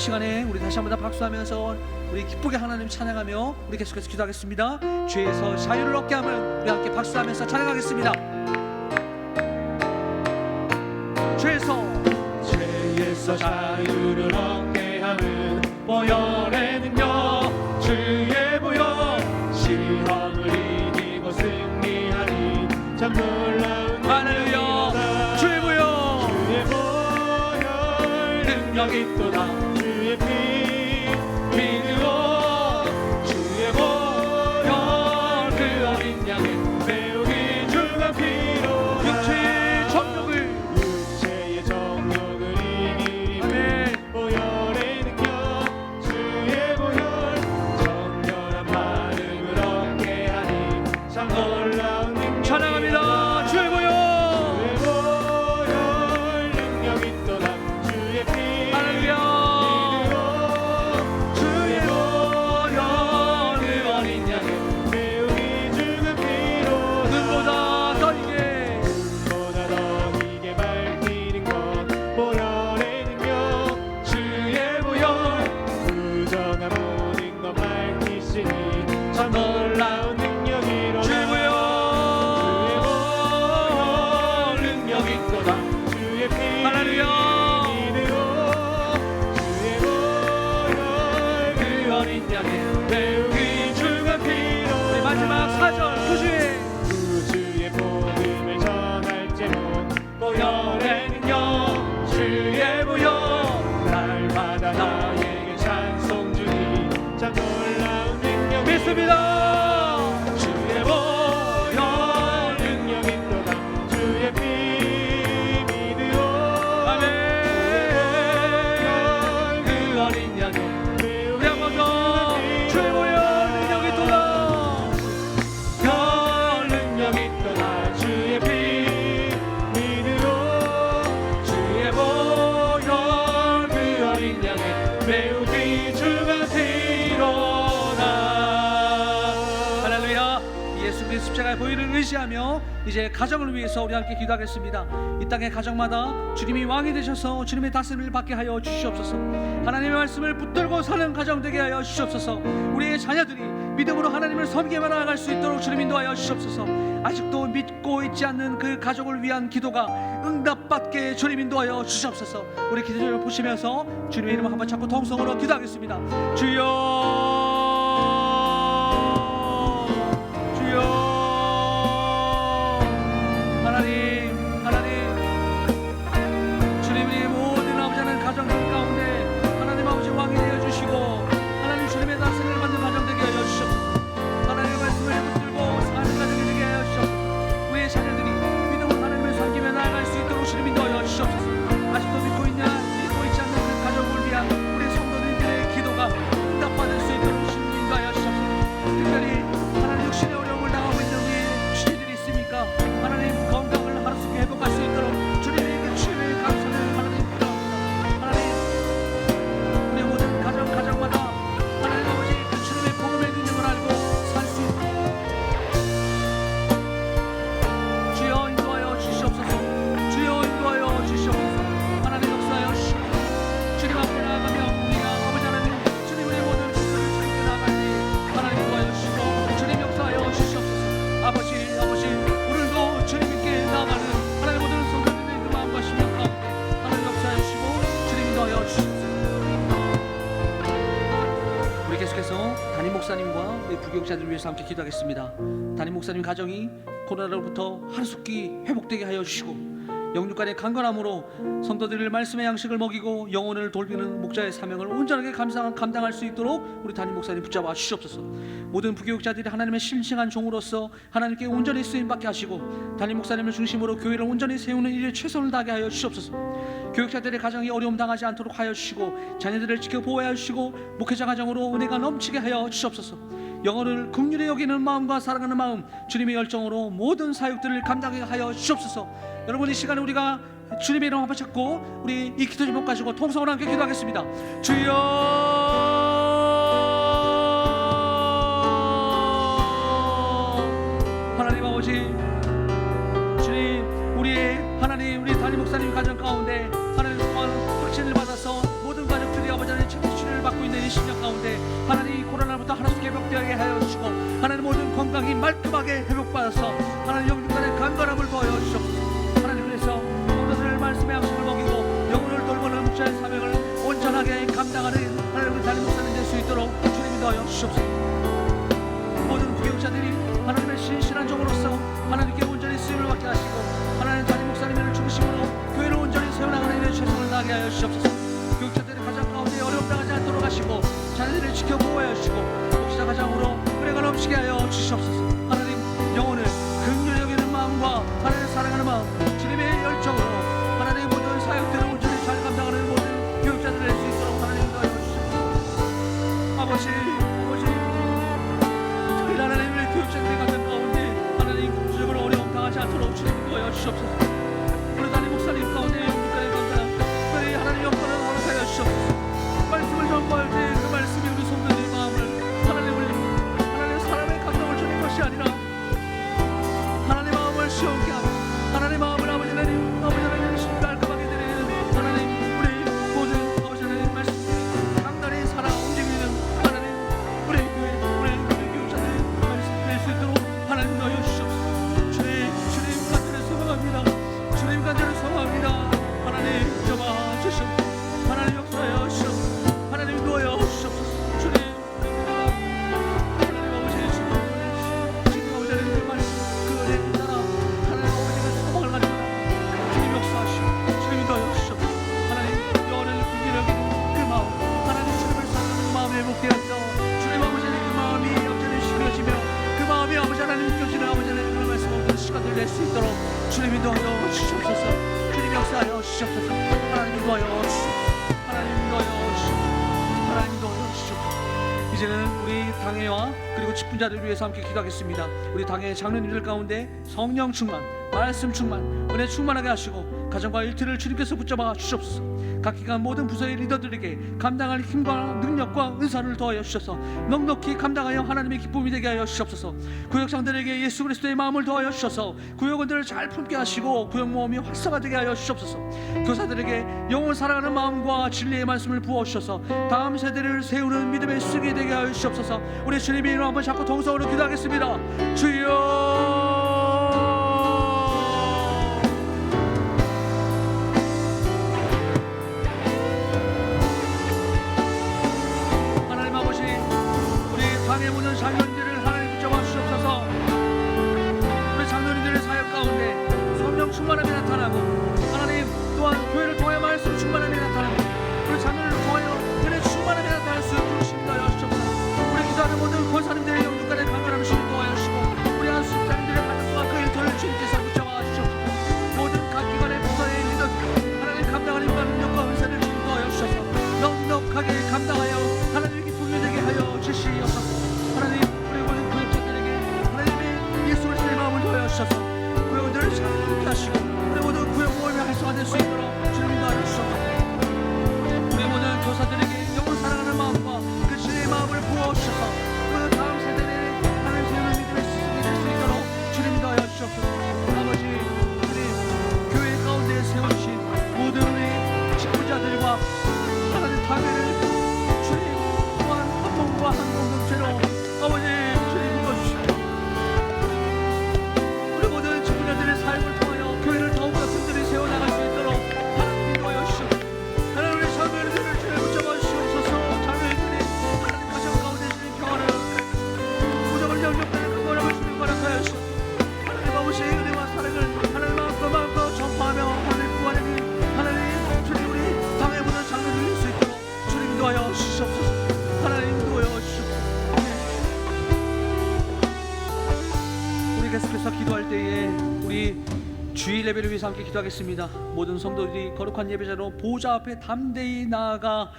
시간에 우리 다시 한번 다 박수하면서 우리 기쁘게 하나님 찬양하며 우리 계속해서 기도하겠습니다. 죄에서 자유를 얻게 함을 우리 함께 박수하면서 찬양하겠습니다. 죄에서 자유를 얻게 함은 보혈의 능력 주의 보혈 시험을 이기고 승리하니 참 놀라운 할렐루야. 주의 보혈 능력이 있도다. 주의 피 믿으오. 주의 보혈 그 어린 양의 매우 귀중한 피로 육체의 정욕을 이기니 보혈의 능력 주의 보혈 정결한 반응을 얻게 하니 참 놀라운 능력 찬양합니다. 주의 보혈 능력 있도다 주의 피 할렐루야. 주의 보혈 그 어린 양의 매우 귀중한 피로 눈보다 더 이게 보다 더 이게 밝히는 것 보혈의 능력 주의 보혈 부정한 모든 것 밝히시니 참 놀라운 능력이로다 주의 보혈 능력 있도다. 주의 피 할렐루야. 믿으오 주의 보혈 그 어린 양의 매우 귀중한 피로 우리 마지막 4절 구주의 복음을 전할 제목 보혈의 능력 주의 보혈 날마다 나에게 찬송 주니 참 놀라운 능력 믿습니다. 주의 보혈 능력 있도다 주의 피 믿으오 아멘. 그 어린 양의 매우 우리 한번 더 주의 보혈 능력 있도다. 별 능력 있도다 주의 피 믿으오 주의 보혈 그 어린 양의 매우 귀중한 피로다. 할렐루야. 예수 그리스도 십자가의 보혈을 의지하며 이제 가정을 위해서 우리 함께 기도하겠습니다. 이 땅의 가정마다 주님이 왕이 되셔서 주님의 다스림을 받게 하여 주시옵소서. 하나님의 말씀을 붙들고 사는 가정 되게 하여 주시옵소서. 우리의 자녀들이 믿음으로 하나님을 섬기며 나아갈 수 있도록 주님 인도하여 주시옵소서. 아직도 믿고 있지 않는 그 가족을 위한 기도가 응답받게 주님 인도하여 주시옵소서. 우리 기도를 보시면서 주님의 이름을 한번 찾고 통성으로 기도하겠습니다. 주여 주여. 하나님 주님이 모든 아버지 하나님 가정들 가운데 하나님 아버지 왕이 되어주시고 하나님 주님의 다스림을 받는 가정 되게 하여 주시옵소서. 하나님의 말씀을 붙들고 사는 가정이 되게 하여 주시옵소서. 우리의 자녀들이 믿음으로 하나님을 섬기며 나아갈 수 있도록 주님 인도하여 주시옵소서. 아직도 믿고 있지 않는 그 가족을 위한 우리 성도님들의 기도가 응답받을 수 있도록 주님 인도하여 주시옵소서. 특별히 하나님 육신의 어려움을 당하고 있는 우리 주제들이 있습니까? 하나님 건강을 하루속히 회복할 수 있도록 주님의 주님의 감사를 하나님 기도합니다. 하나님 우리 모든 가정마다 하나님 아버지 그 주님의 복음의 능력을 알고 살 수 있도록 주여 인도하여 주시옵소서. 주여 인도하여 주시옵소서. 하나님 역사하여 주시옵소서. 주님 앞에 나아가며 우리가 아버지 하나님 주님의 모든 것들을 주님께 나아가니 하나님 인도하여 주시고 주님 역사하여 주시옵소서. 아버지 오늘도 주님께 나아가는 하나님 모든 성도들의 그 마음과 심령 가운데 하나님 역사하여 주시고 주님 인도하여 주시옵소서. 우리 계속해서 담임 목사님과 우리 부교육자들을 위해서 함께 기도하겠습니다. 담임 목사님 가정이 코로나로부터 하루속히 회복되게 하여 주시고 영육간의 강건함으로 성도들을 말씀의 양식을 먹이고 영혼을 돌보는 목자의 사명을 온전하게 감당할 수 있도록 우리 담임 목사님 붙잡아 주시옵소서. 모든 부교육자들이 하나님의 신실한 종으로서 하나님께 온전히 쓰임받게 하시고 담임 목사님을 중심으로 교회를 온전히 세우는 일에 최선을 다하게 하여 주시옵소서. 교육자들의 가정이 어려움 당하지 않도록 하여 주시고 자녀들을 지켜 보호하여 주시고 목회자 가정으로 은혜가 넘치게 하여 주시옵소서. 영혼을 긍휼히 여기는 마음과 사랑하는 마음 주님의 열정으로 모든 사역들을 감당하게 하여 주시옵소서. 여러분 이 시간에 우리가 주님의 이름 한번 찾고 우리 이 기도 제목 가지고 통성으로 함께 기도하겠습니다. 주여 하나님 아버지 주님 우리의 하나님 우리 담임 목사님 가정 가운데 하나님 또한 확신을 받아서 모든 가족들이 아버지 하나님 인도하여 주시옵소서. 모든 구경자들이 하나님의 신실한 종으로서 하나님께 온전히 쓰임을 받게 하시고 하나님 담임 목사님을 중심으로 교회를 온전히 세워나가는 일에 최선을 다하게 하여 주시옵소서. 교육자들이 가장 가운데 어려움 당하지 않도록 하시고 자녀들을 지켜 보호하여 주시고 목시자 가장으로 은혜가 넘치게 하여 주시옵소서. 하나님 영혼을 긍휼히 여기는 마음과 하나님을 사랑하는 마음, 주님의 열정으로 하나님 모든 사역들을 온전히 잘 감당하는 모든 교육자들을 낼 수 있도록 하나님 인도하여 주시옵소서. 아버지 저희 하나님의 교육자들이 가장 가운데 하나님 국제적으로 어려움 당하지 않도록 주님 인도하여 주시옵소서. 우리 담임 목사님 가운데 영국간의 감사랑 특별히 하나님 영광을 허락하여 주시옵소서. 말씀을 전파할 때 그 말씀이 우리 성도들의 마음을 하나님 사람의 감동을 주는 것이 아니라 하나님 마음을 시원케 하고 하나님 마음을 아버지 하나님 신과 알까하게 되는 하나님 우리 모든 아버지 하나님 말씀을 강단히 살아 움직이는 하나님 우리 교회 교육자들의 말씀 될 수 있도록 하나님 넣어 주시옵소서. 주님 간절히 소망합니다. 주님 간절히 소망합니다. 하나님 저마 주시옵소서. 하나님 역사하여 주시옵소서. 하나님 도와여 주시옵소서. 주님 하나님 아버지 지금 아버지 하나님 그 말씀 그 은혜 따라 하나님 아버지가 소망을 가지고 주님 역사하시고 주님이 도와여 주시옵소서. 하나님 영혼을 긍휼히 여기는 그 마음 하나님 주님을 사랑하는 마음에 회복되어 있어 주님 아버지 하나님 그 마음이 영전히 시끄러지며 그 마음이 아버지 하나님 느껴지는 아버지 하나님 그 말씀 얻는 시간을 낼 수 있도록 주님이 도와여 주시옵소서. 주님 역사하여 주시옵소서. 하나님 도와여 주시옵소서. 하나님 도와여 주시옵소서. 하나님 도와여 주시옵소서. 이제는 우리 당회와 그리고 직분자들을 위해서 함께 기도하겠습니다. 우리 당회 장로님들 가운데 성령 충만, 말씀 충만, 은혜 충만하게 하시고 가정과 일터를 주님께서 붙잡아 주시옵소서. 각 기관 모든 부서의 리더들에게 감당할 힘과 능력과 은사를 더하여 주셔서 넉넉히 감당하여 하나님의 기쁨이 되게 하여 주시옵소서. 구역장들에게 예수 그리스도의 마음을 더하여 주셔서 구역원들을 잘 품게 하시고 구역 모험이 활성화되게 하여 주시옵소서. 교사들에게 영혼 사랑하는 마음과 진리의 말씀을 부어 주셔서 다음 세대를 세우는 믿음의 수기 되게 하여 주시옵소서. 우리 주님의 이름 한번 잡고 동성으로 기도하겠습니다. 주여 당의 모든 장로님들을 하나님 붙잡아 주시옵소서. 우리 장로님들의 사역 가운데 성령 충만함이 나타나고 하나님 또한 교회를 통하여 말씀 충만함이 나타나고 우리 장로를 통하여 은혜 충만함이 나타날 수 있도록 심도하여 주시옵소서. 우리 기도하는 모든 권사님들의 영육간의 강건함을 심도하여 주시고 우리 안수장님들의 가족과 그 일터를 주님께서 붙잡아 주시옵소서. 모든 각 기관의 부서의 리더들 하나님 감당하는 힘과 능력과 은사를 심도하여 주셔서 넉넉하게 감당하여 하나님의 기쁨이 되게 하여 주시옵소서. 하나님 우리 모든 구역자들에게 하나님의 예수 그리스도의 마음을 더하여 주셔서 구역원들을 잘 함께 하시고 우리 모든 구역 모임이 활성화될 수 있도록 주님 도와여 주셔서 우리 모든 교사들에게 영혼 사랑하는 마음과 그 진리의 마음을 부어 주셔서 그 다음 세대에 하나님 세우는 믿음의 스승이 될 수 있도록 주님 도와여 주셔서 아버지 주님 교회 가운데 세워주신 모든 우리 직분자들과 하나님 당회를 주님 또한 한 몸과 한 공동체로 아버지 주님 이루어주시고 우리 모든 직분자들의 삶을 통하여 교회를 더욱더 든든히 세워나갈 수 있도록 하나님 인도하여 주시옵소서. 하나님 우리 장로님들을 주님 붙잡아 주시옵소서. 장로님들이 하나님 가정 가운데 주님 평화를 무조건 영접되는 그 권함을 주님 허락하여 주시옵소서. 하나님 아버지의 은혜와 사랑을 하나님 마음껏 전파하며 하나님 구하는 하나님 주님 우리 당의 모든 장로들이 될 수 있도록 주님 인도하여 주시옵소서. 하나님 인도하여 주시옵소서. 계속해서 기도할 때에 우리 주일 예배를 위해서 함께 기도하겠습니다. 모든 성도들이 거룩한 예배자로 보좌 앞에 담대히 나아가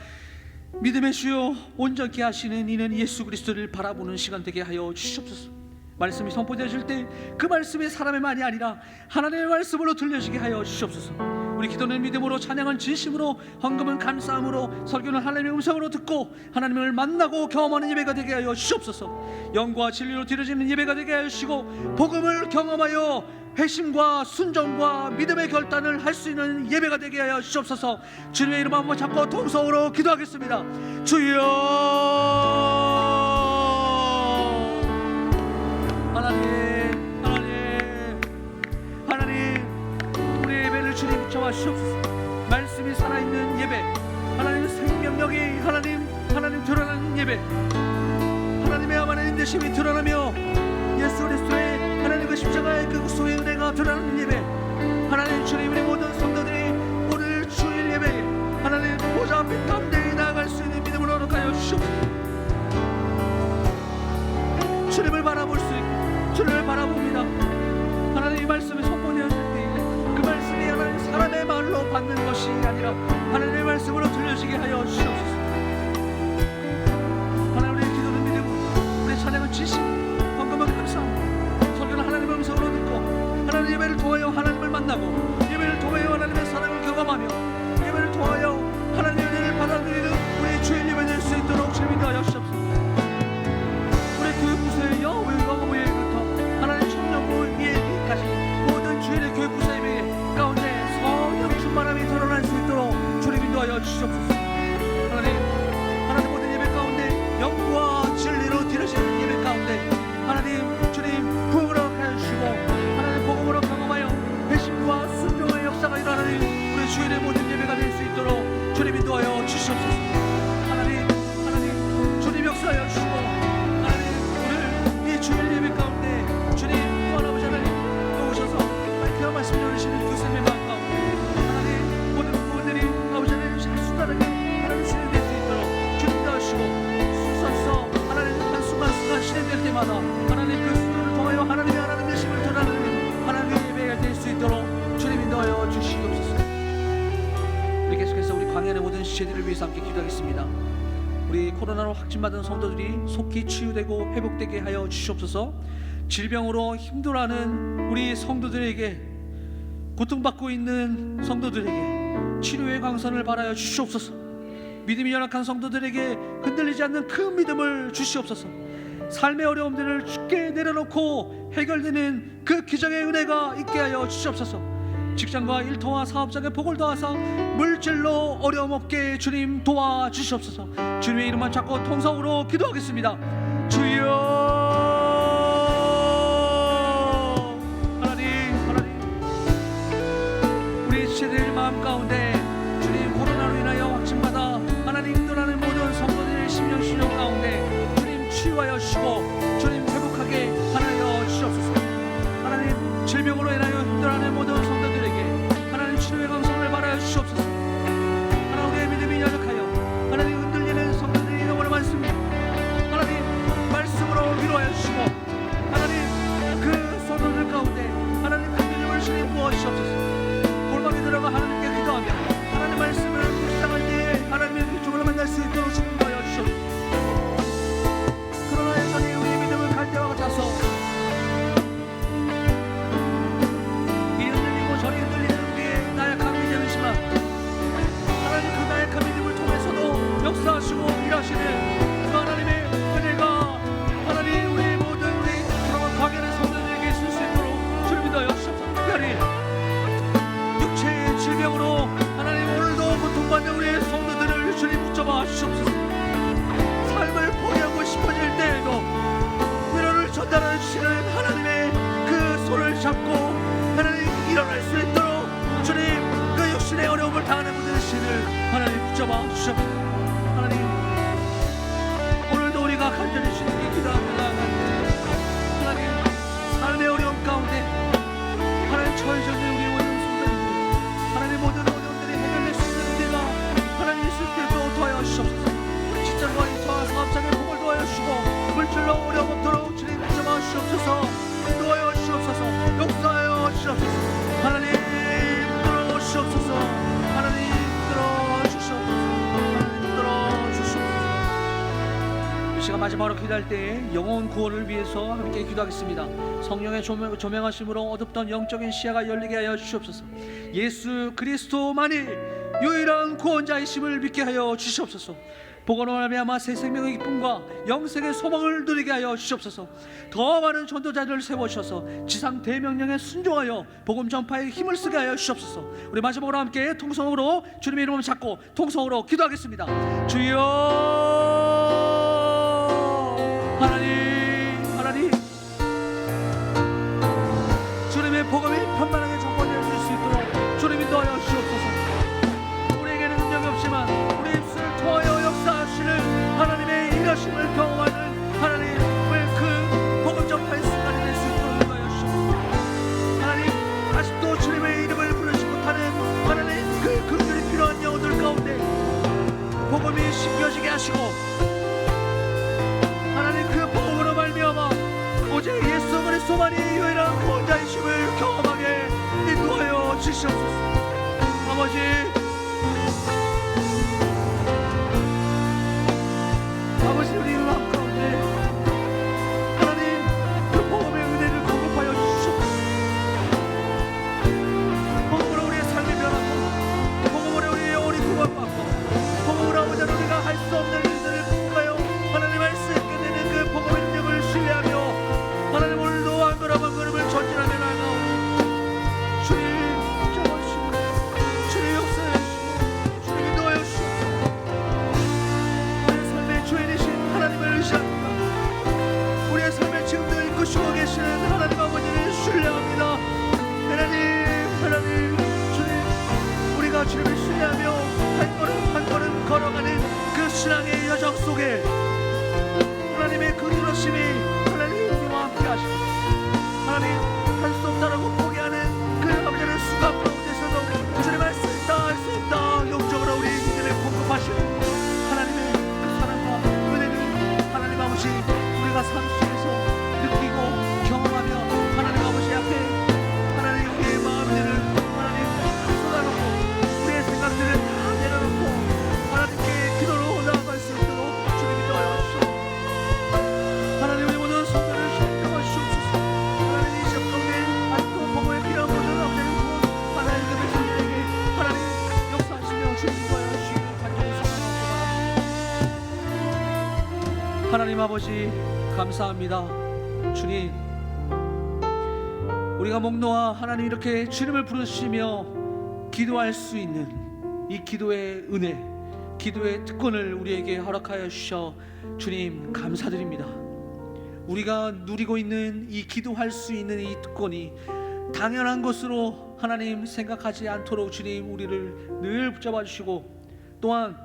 믿음의 주요 온전케 하시는 이는 예수 그리스도를 바라보는 시간 되게 하여 주시옵소서. 말씀이 선포되어질 때 그 말씀이 사람의 말이 아니라 하나님의 말씀으로 들려지게 하여 주시옵소서. 우리 기도는 믿음으로, 찬양은 진심으로, 헌금은 감사함으로, 설교는 하나님의 음성으로 듣고 하나님을 만나고 경험하는 예배가 되게 하여 주시옵소서. 영과 진리로 드려지는 예배가 되게 하여 주시고 복음을 경험하여 회심과 순종과 믿음의 결단을 할 수 있는 예배가 되게 하여 주시옵소서. 주님의 이름 한번 잡고 동성으로 기도하겠습니다. 주여 하나님 우리 예배를 주님 붙잡아 주시옵소서. 말씀이 살아있는 예배, 하나님 생명력이 하나님 드러나는 예배, 되심이 드러나며 예수 그리스도의 하나님 그 십자가의 그 구속의 은혜가 드러나는 예배, 하나님 주님의 모든 성도들이 오늘 주일 예배에 하나님 보좌 앞에 담대히 나아갈 수 있는 믿음을 허락하여 주시옵소서. 주님을 바라볼 수 있고 주님을 바라봅니다. 하나님 이 말씀이 선포되었을 때 그 말씀이 하나님 사람의 말로 받는 것이 아니라 하나님의 말씀으로 들려지게 하여 주시옵소서. 하나님 우리의 기도는 믿음, 우리의 찬양은 지식, 헌금은 감사함, 설교는 하나님의 음성으로 듣고 하나님 예배를 통하여 하나님을 만나고 예배를 통하여 하나님의 사랑을 경험하며 예배를 통하여 하나님의 은혜를 받아들이는 우리의 주일 예배 될 수 있도록 주님이 하여 주시옵소서. 우리 교육부서의 여호와가 모여부터 하나님 청년부 예비까지 모든 주일의 교육부서 예배 가운데 성령 충만함이 드러날 수 있도록 주님 인도하여 주시옵소서. 하나님 모든 예배 가운데 영과 진리로 드려지는 예배 가운데 하나님 주님 부흥을 하여 주시고 하나님 복음으로 경험하여 배심과 순종의 역사가 일어나는 우리 주일의 모든 예배가 될 수 있도록 주님 인도하여 주시옵소서. 하나님 주님 역사하여 주시고 하나님 오늘 이 주일 예배 가운데 주님 또 아버지 하나님 또 오셔서 말씀과 말씀 전하시는 교수님의 마음 가운데 하나님 모든 부분들이 아버지 하나님 잘 수다르게 하나님 진행될 수 있도록 주님 도와주시고 수서서 하나님 한순간순간 진행될 때마다 하나님 그 수도를 통하여 하나님의 되심을 드러내는 하나님의 예배가 될 수 있도록 주님 인도하여 주시옵소서. 우리 계속해서 우리 광야의 모든 시체들을 위해서 함께 기도하겠습니다. 우리 코로나로 확진받은 성도들이 속히 치유되고 회복되게 하여 주시옵소서. 질병으로 힘들어하는 우리 성도들에게, 고통받고 있는 성도들에게 치료의 광선을 바라여 주시옵소서. 믿음이 연약한 성도들에게 흔들리지 않는 큰 믿음을 주시옵소서. 삶의 어려움들을 쉽게 내려놓고 해결되는 그 기적의 은혜가 있게 하여 주시옵소서. 직장과 일터와 사업장에 복을 더하사 물질로 어려움 없게 주님 도와주시옵소서. 주님의 이름만 잡고 통성으로 기도하겠습니다. 주여 하나님 우리 지체들 마음 가운데 주님 코로나로 인하여 확진받아 하나님 힘들어하는 모든 성도들의 심령 가운데 주님 치유하여 주시고 주님 회복하게 하여 주시옵소서. 하나님 질병으로 인하여 힘들어하는 모든 성도들에게 하나님 치료의 감성을 바라여 주시옵소서. 하나님 우리의 믿음이 연약하여 하나님 흔들리는 성도들이 너무나 많습니다. 하나님 말씀으로 위로하여 주시고 하나님 그 성도들 가운데 하나님 그 믿음을 주님 부어주시옵소서. 골방에 들어가 하나님께 기도하며 하나님 말씀을 묵상할 때에 하나님의 기적을 만날 수 있도록 주님 도와여 주시옵소서. 그러나 여전히 우리의 믿음을 갈대와 같아서 이 흔들리고 저리 흔들리는 우리의 나약한 믿음이지만 하나님 그 나약한 믿음을 통해서도 역사하시고 일하시는 그 하나님의 은혜가 하나님 우리 모든 우리 그런 과거의 성도들에게 있을 수 있도록 주님 믿어요 주옵소서. 특별히 육체의 질병으로 하나님 오늘도 고통받는 우리의 성도들을 주님 붙잡아 주시옵소서. 삶을 포기하고 싶어질 때에도 위로를 전달해 주시는 하나님의 그 손을 잡고 하나님 일어날 수 있도록 주님 그 육신의 어려움을 당하는 분들의 신을 하나님 붙잡아 주시옵소서. 하나님 오늘도 우리가 간절히 주님께 기도합니다. 하나님 삶의 어려움 가운데 하나님 처해져 있는 우리 모든 성도님들 하나님 모든 어려움들이 해결될 수 있는 은혜가 하나님 있을 때도 도와여 주시옵소서. 직장과 일터와 사업장에 복을 도와여 주시고 물질로 어려움 없도록 주님 붙잡아 주시옵소서. 도와여 주시옵소서. 역사하여 주시옵소서. 하나님 들어 주시옵소서. 하나님 들어 주시옵소서. 하나님 들어 주시옵소서. 이 시간 마지막으로 기도할 때 영혼 구원을 위해서 함께 기도하겠습니다. 성령의 조명하심으로 어둡던 영적인 시야가 열리게 하여 주시옵소서. 예수 그리스도만이 유일한 구원자이심을 믿게 하여 주시옵소서. 복음으로 말미암아 새 생명의 기쁨과 영생의 소망을 누리게 하여 주시옵소서. 더 많은 전도자들을 세워주셔서 지상 대명령에 순종하여 복음 전파에 힘을 쓰게 하여 주시옵소서. 우리 마지막으로 함께 통성으로 주님의 이름을 잡고 통성으로 기도하겠습니다. 주여 하나님 주님의 복음이 편만하게 전파되어질 수 있도록 주님 인도하여 주시옵소서. 우리에게는 능력이 없지만 우리 입술을 통하여 역사하시는 하나님의 인하심을 경험하는 하나님의 주시옵소서. 아버지, 아버지, 우리 마음 가운데 하나님 그 복음의 은혜를 공급하여 주시옵소서. 복음으로 우리의 삶이 변하고, 복음으로 우리의 영혼이 구원받고, 복음으로 아버지 우리가 할 수 없는 일들을 공부하여 하나님 할 수 있게 되는 그 복음의 능력을 신뢰하며 하나님 오늘도 한 걸음 한 걸음을 전진하며 나아가오. 주님 붙잡아주시고, 주님 역사하시고, 주님 인도하여 주시고, 우리의 삶의 주인이신 하나님을 의지합니다. 우리의 삶을 지금도 이끄시고 계시는 하나님 아버지를 신뢰합니다. 하나님, 주님, 우리가 주님을 신뢰하며 한 걸음 한 걸음 걸어가는 그 신앙의 여정 속에 하나님의 그 인도하심이 하나님 우리와 함께 하시고, 하나님 할 수 없다라고 포기하는 그 아버지의 수가 가운데서도 주님 할 수 있다, 할 수 있다 영적으로 우리 인생을 공급하시는 하나님의 그 사랑과 은혜를 하나님 아버지 우리가 삶 속에서 느끼고 경험하며 하나님 아버지 앞에 하나님 우리의 마음들을 하나님 쏟아놓고 우리의 생각들을 다 내려놓고 하나님께 기도로 나아갈 수 있도록 주님 인도하여 주시옵소서. 하나님 우리 모든 성도를 인도하여 주시옵소서. 하나님 이 시간 가운데 아직도 복음에 필요한 모든 아버지의 구원 하나님 그 백성들에게 하나님 역사하시며 주님 인도하여 주시기를 간절히 소망합니다. 하나님 아버지 감사합니다. 주님, 우리가 목 놓아 하나님 이렇게 주님을 부르시며 기도할 수 있는 이 기도의 은혜, 기도의 특권을 우리에게 허락하여 주셔 주님 감사드립니다. 우리가 누리고 있는 이 기도할 수 있는 이 특권이 당연한 것으로 하나님 생각하지 않도록 주님 우리를 늘 붙잡아 주시고, 또한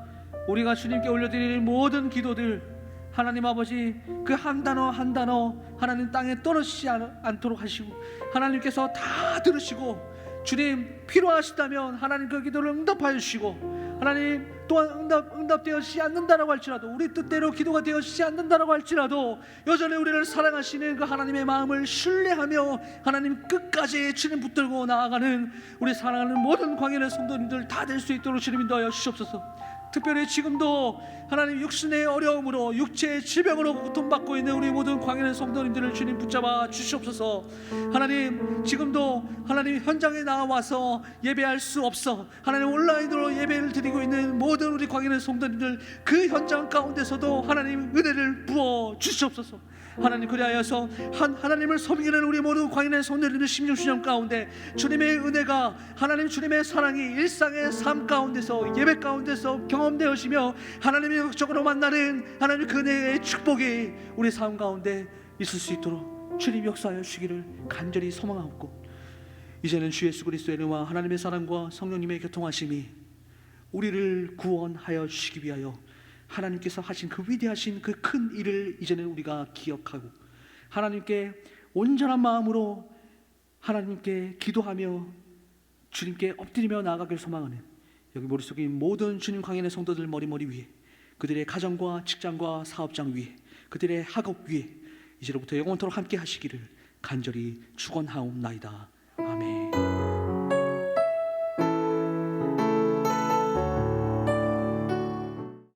우리가 주님께 올려드리는 모든 기도들 하나님 아버지 그 한 단어 한 단어 하나님 땅에 떨어지지 않도록 하시고, 하나님께서 다 들으시고 주님 필요하시다면 하나님 그 기도를 응답하여 주시고, 하나님 또한 응답되어지지 않는다라고 할지라도, 우리 뜻대로 기도가 되어지지 않는다라고 할지라도 여전히 우리를 사랑하시는 그 하나님의 마음을 신뢰하며 하나님 끝까지 주님 붙들고 나아가는 우리 사랑하는 모든 광야의 성도님들 다 될 수 있도록 주님 인도하여 주시옵소서. 특별히 지금도 하나님 육신의 어려움으로 육체의 질병으로 고통받고 있는 우리 모든 광야의 성도님들을 주님 붙잡아 주시옵소서. 하나님 지금도 하나님 현장에 나와서 예배할 수 없어 하나님 온라인으로 예배를 드리고 있는 모든 우리 광야의 성도님들 그 현장 가운데서도 하나님 은혜를 부어 주시옵소서. 하나님 그리하여서 하나님을 섬기는 우리 모든 광야의 성도님들 16주년 가운데 주님의 은혜가 하나님 주님의 사랑이 일상의 삶 가운데서 예배 가운데서 경험되어지며 하나님의 영적으로 만나는 하나님 그 은혜의 축복이 우리 삶 가운데 있을 수 있도록 주님 역사하여 주시기를 간절히 소망하옵고, 이제는 주 예수 그리스도의 은혜와 하나님의 사랑과 성령님의 교통하심이 우리를 구원하여 주시기 위하여 하나님께서 하신 그 위대하신 그 큰 일을 이제는 우리가 기억하고 하나님께 온전한 마음으로 하나님께 기도하며 주님께 엎드리며 나아가길 소망하는 여기 머릿속에 있는 모든 주님 광야의 성도들 머리 위에, 그들의 가정과 직장과 사업장 위에, 그들의 학업 위에 이제로부터 영원토록 함께 하시기를 간절히 축원하옵나이다. 아멘.